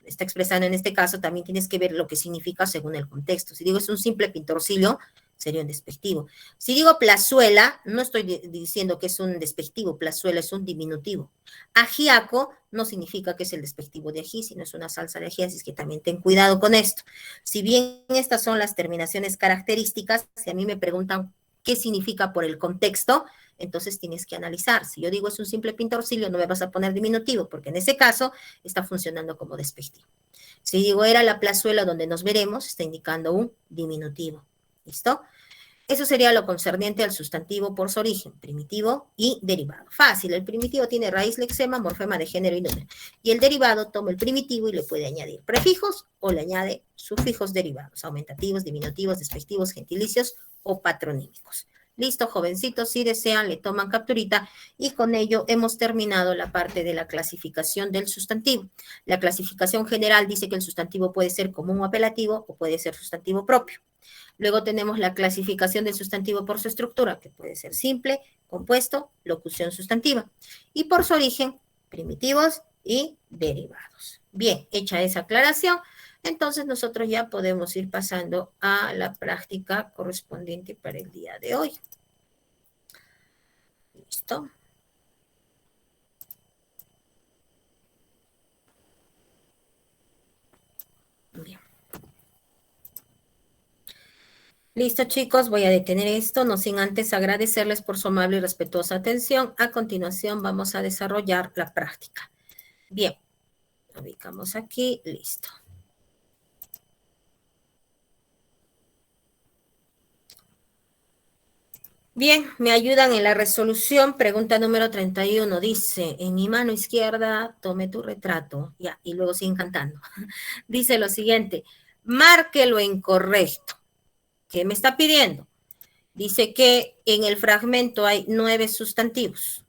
Está expresando en este caso, también tienes que ver lo que significa según el contexto. Si digo es un simple pintorcillo, sería un despectivo. Si digo plazuela, no estoy diciendo que es un despectivo, plazuela es un diminutivo. Ajiaco no significa que es el despectivo de ají, sino es una salsa de ají, así es que también ten cuidado con esto. Si bien estas son las terminaciones características, si a mí me preguntan qué significa por el contexto, entonces tienes que analizar. Si yo digo es un simple pintorcillo, no me vas a poner diminutivo, porque en ese caso está funcionando como despectivo. Si digo era la plazuela donde nos veremos, está indicando un diminutivo. ¿Listo? Eso sería lo concerniente al sustantivo por su origen, primitivo y derivado. Fácil, el primitivo tiene raíz, lexema, morfema de género y número. Y el derivado toma el primitivo y le puede añadir prefijos o le añade sufijos derivados, aumentativos, diminutivos, despectivos, gentilicios o patronímicos. Listo, jovencitos, si desean, le toman capturita y con ello hemos terminado la parte de la clasificación del sustantivo. La clasificación general dice que el sustantivo puede ser común o apelativo o puede ser sustantivo propio. Luego tenemos la clasificación del sustantivo por su estructura, que puede ser simple, compuesto, locución sustantiva. Y por su origen, primitivos y derivados. Bien, hecha esa aclaración, entonces nosotros ya podemos ir pasando a la práctica correspondiente para el día de hoy. ¿Listo? Bien. Listo, chicos, voy a detener esto, no sin antes agradecerles por su amable y respetuosa atención. A continuación vamos a desarrollar la práctica. Bien, lo ubicamos aquí, listo. Bien, me ayudan en la resolución. Pregunta número 31. Dice, en mi mano izquierda tome tu retrato. Ya, y luego siguen cantando. Dice lo siguiente, marque lo incorrecto. ¿Qué me está pidiendo? Dice que en el fragmento hay 9 sustantivos.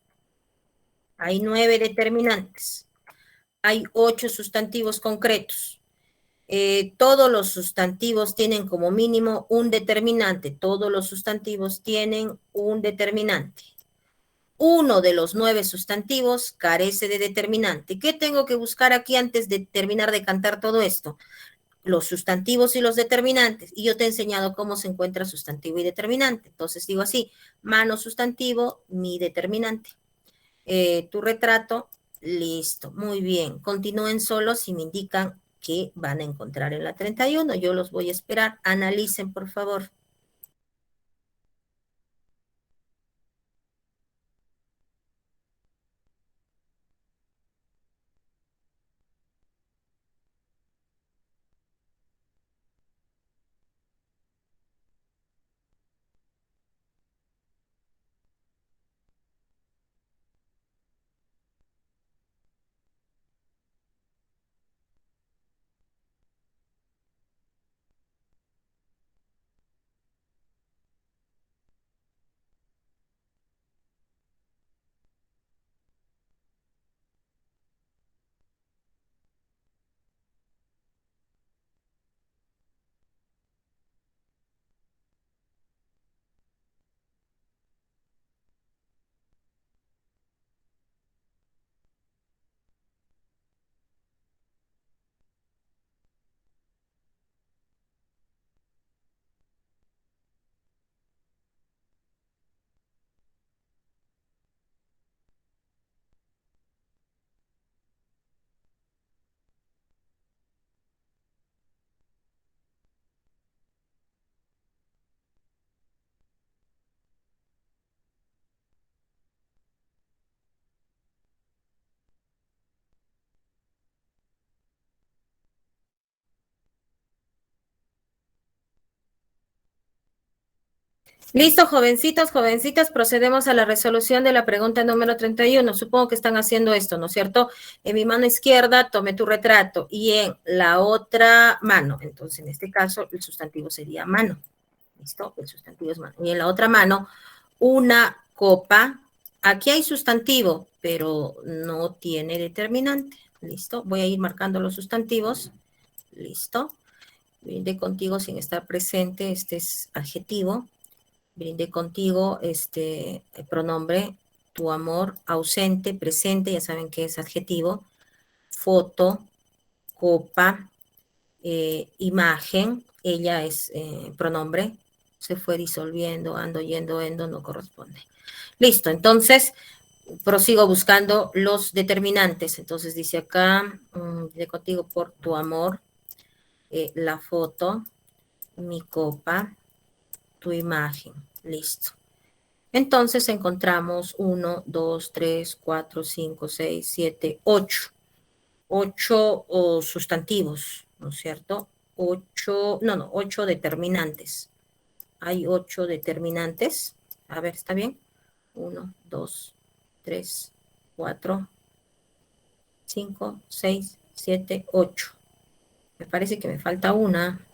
Hay 9 determinantes. Hay 8 sustantivos concretos. Todos los sustantivos tienen como mínimo un determinante. Todos los sustantivos tienen un determinante. Uno de los 9 sustantivos carece de determinante. ¿Qué tengo que buscar aquí antes de terminar de cantar todo esto? Los sustantivos y los determinantes. Y yo te he enseñado cómo se encuentra sustantivo y determinante. Entonces digo así, mano sustantivo, mi determinante. Tu retrato, Listo, muy bien. Continúen solos si me indican que van a encontrar en la 31. Yo los voy a esperar. Analicen, por favor. Listo, jovencitos, jovencitas, procedemos a la resolución de la pregunta número 31. Supongo que están haciendo esto, ¿no es cierto? En mi mano izquierda tome tu retrato y en la otra mano, entonces en este caso el sustantivo sería mano. ¿Listo? El sustantivo es mano. Y en la otra mano, una copa. Aquí hay sustantivo, pero no tiene determinante. ¿Listo? Voy a ir marcando los sustantivos. ¿Listo? Brindé contigo sin estar presente, este es adjetivo. Brindé contigo, pronombre, tu amor, ausente, presente, ya saben que es adjetivo, foto, copa, imagen, ella es pronombre, se fue disolviendo, ando, yendo, endo, no corresponde. Listo, entonces prosigo buscando los determinantes. Entonces dice acá, brindé contigo por tu amor, la foto, mi copa, tu imagen, listo. Entonces encontramos 1, 2, 3, 4, 5, 6, 7, 8. 8 sustantivos, ¿no es cierto? 8 determinantes. Hay 8 determinantes. A ver, ¿está bien? 1, 2, 3, 4, 5, 6, 7, 8. Me parece que me falta una.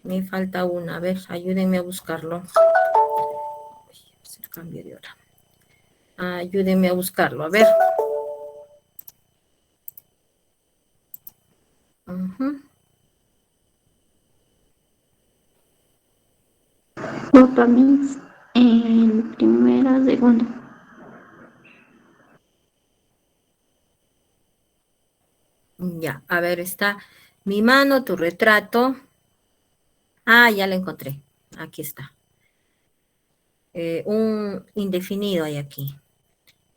Me falta una. A ver, ayúdenme a buscarlo. Voy a hacer cambio de hora. Ayúdenme a buscarlo, a ver. Opa, Miss, en primera, segunda. Ya, a ver, está mi mano, tu retrato. Ya la encontré. Aquí está. Un indefinido hay aquí.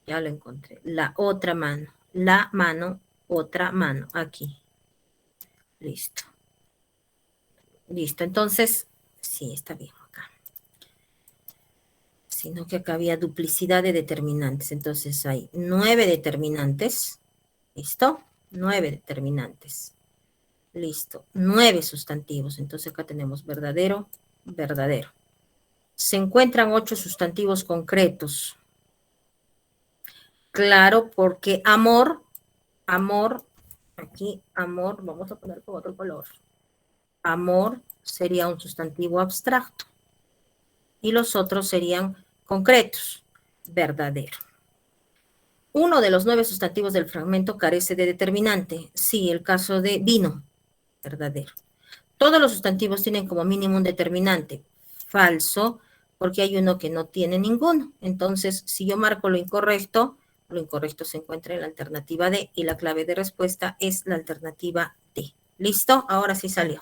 Ya lo encontré. La otra mano. La mano, otra mano. Aquí. Listo. Listo. Entonces, sí, está bien acá. Sino que acá había duplicidad de determinantes. Entonces hay 9 determinantes. ¿Listo? 9 determinantes. Listo. 9 sustantivos. Entonces acá tenemos verdadero, verdadero. Se encuentran 8 sustantivos concretos. Claro, porque amor, aquí amor, vamos a poner con otro color. Amor sería un sustantivo abstracto. Y los otros serían concretos, verdadero. Uno de los 9 sustantivos del fragmento carece de determinante. Sí, el caso de vino, verdadero. Todos los sustantivos tienen como mínimo un determinante. Falso, porque hay uno que no tiene ninguno. Entonces, si yo marco lo incorrecto se encuentra en la alternativa D y la clave de respuesta es la alternativa D. ¿Listo? Ahora sí salió.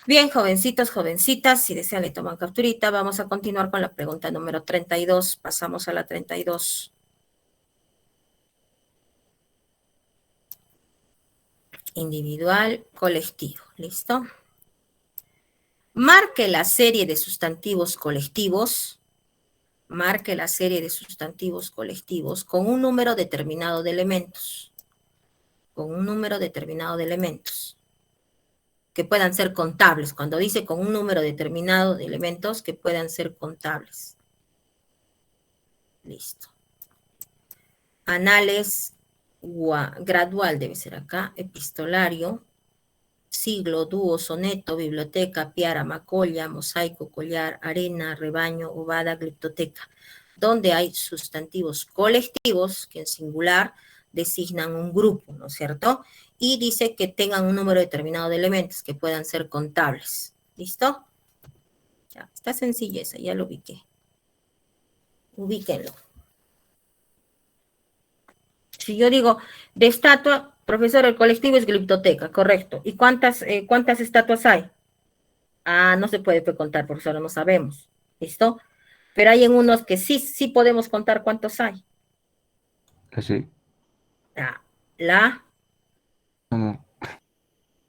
Bien, jovencitos, jovencitas, si desean le toman capturita. Vamos a continuar con la pregunta número 32. Pasamos a la 32. individual, colectivo. ¿Listo? Marque la serie de sustantivos colectivos. Marque la serie de sustantivos colectivos con un número determinado de elementos. Con un número determinado de elementos. Que puedan ser contables. Cuando dice con un número determinado de elementos que puedan ser contables. Listo. Anales gradual debe ser acá. Epistolario. Siglo, dúo, soneto, biblioteca, piara, macolla, mosaico, collar, arena, rebaño, ovada, gliptoteca. Donde hay sustantivos colectivos que en singular designan un grupo, ¿no es cierto? Y dice que tengan un número determinado de elementos que puedan ser contables. ¿Listo? Ya, está sencilla esa, ya lo ubiqué. Ubíquenlo. Si yo digo, de estatua, profesor, el colectivo es gliptoteca, correcto. ¿Y cuántas estatuas hay? Ah, no se puede contar, profesor, no sabemos. ¿Listo? Pero hay en unos que sí podemos contar cuántos hay. La C.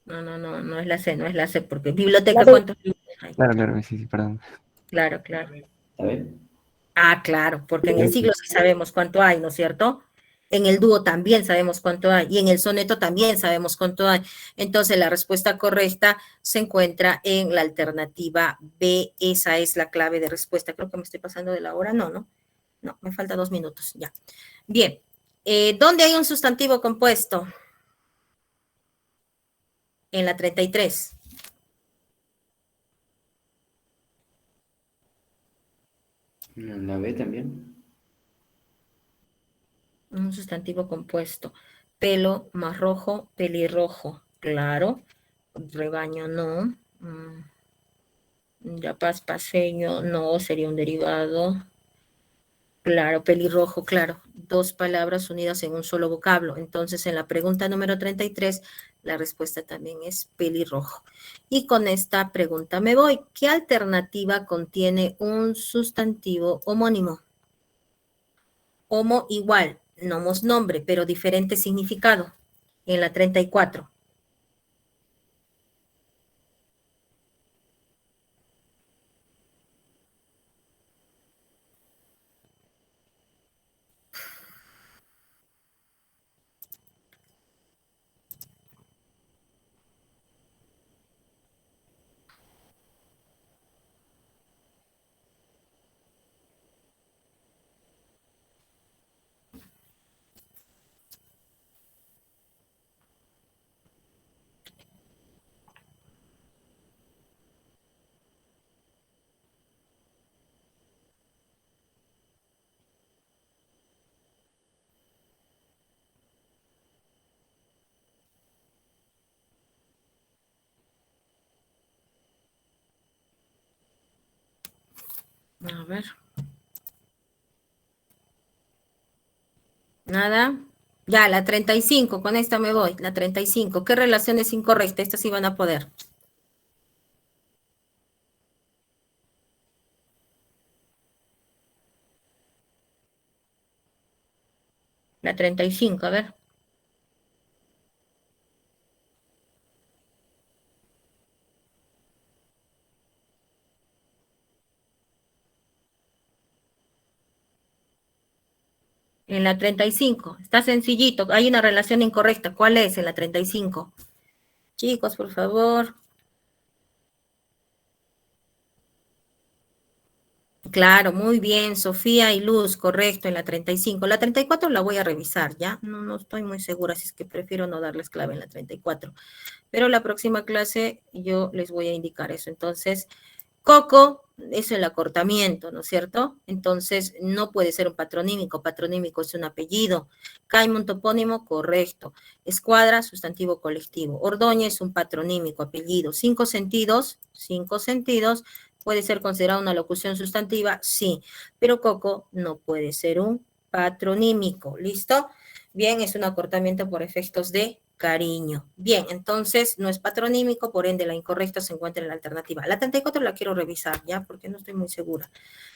No es la C, no es la C, porque biblioteca, ¿cuántos libros hay? Claro, sí, perdón. Claro. ¿Está bien? Ah, claro, porque en el siglo sí sabemos cuánto hay, ¿no es cierto? En el dúo también sabemos cuánto hay, y en el soneto también sabemos cuánto hay. Entonces, la respuesta correcta se encuentra en la alternativa B. Esa es la clave de respuesta. Creo que me estoy pasando de la hora. No, me falta 2 minutos, ya. Bien, ¿dónde hay un sustantivo compuesto? En la 33. En la B también. Un sustantivo compuesto. Pelo más rojo, pelirrojo. Claro. Rebaño no. Yapaz paseño no, sería un derivado. Claro, pelirrojo, claro. 2 palabras unidas en un solo vocablo. Entonces, en la pregunta número 33, la respuesta también es pelirrojo. Y con esta pregunta me voy. ¿Qué alternativa contiene un sustantivo homónimo? Homo igual, nomos nombre, pero diferente significado. En la 34. A ver. Nada. Ya, la 35, con esta me voy. La 35. ¿Qué relación es incorrecta? Estas sí van a poder. La 35, a ver. En la 35. Está sencillito. Hay una relación incorrecta. ¿Cuál es en la 35? Chicos, por favor. Claro, muy bien. Sofía y Luz, correcto, en la 35. La 34 la voy a revisar, ¿ya? No estoy muy segura, así es que prefiero no darles clave en la 34. Pero la próxima clase yo les voy a indicar eso. Entonces, Coco es el acortamiento, ¿no es cierto? Entonces, no puede ser un patronímico. Patronímico es un apellido. Caime un topónimo, correcto. Escuadra, sustantivo colectivo. Ordóñez, un patronímico, apellido. 5 sentidos, ¿puede ser considerado una locución sustantiva? Sí, pero Coco no puede ser un patronímico. ¿Listo? Bien, es un acortamiento por efectos de cariño. Bien, entonces no es patronímico, por ende la incorrecta se encuentra en la alternativa. La 34 la quiero revisar, ¿ya? Porque no estoy muy segura.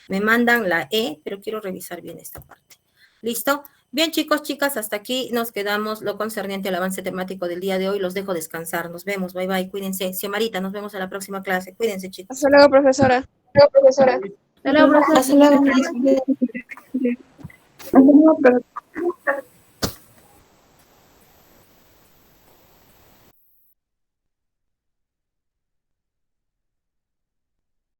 Me mandan la E, pero quiero revisar bien esta parte. ¿Listo? Bien, chicos, chicas, hasta aquí nos quedamos lo concerniente al avance temático del día de hoy. Los dejo descansar. Nos vemos. Bye, bye. Cuídense. Xiomarita, nos vemos en la próxima clase. Cuídense, chicos. Hasta luego, profesora. Hasta luego, profesor. Hasta luego, profesor.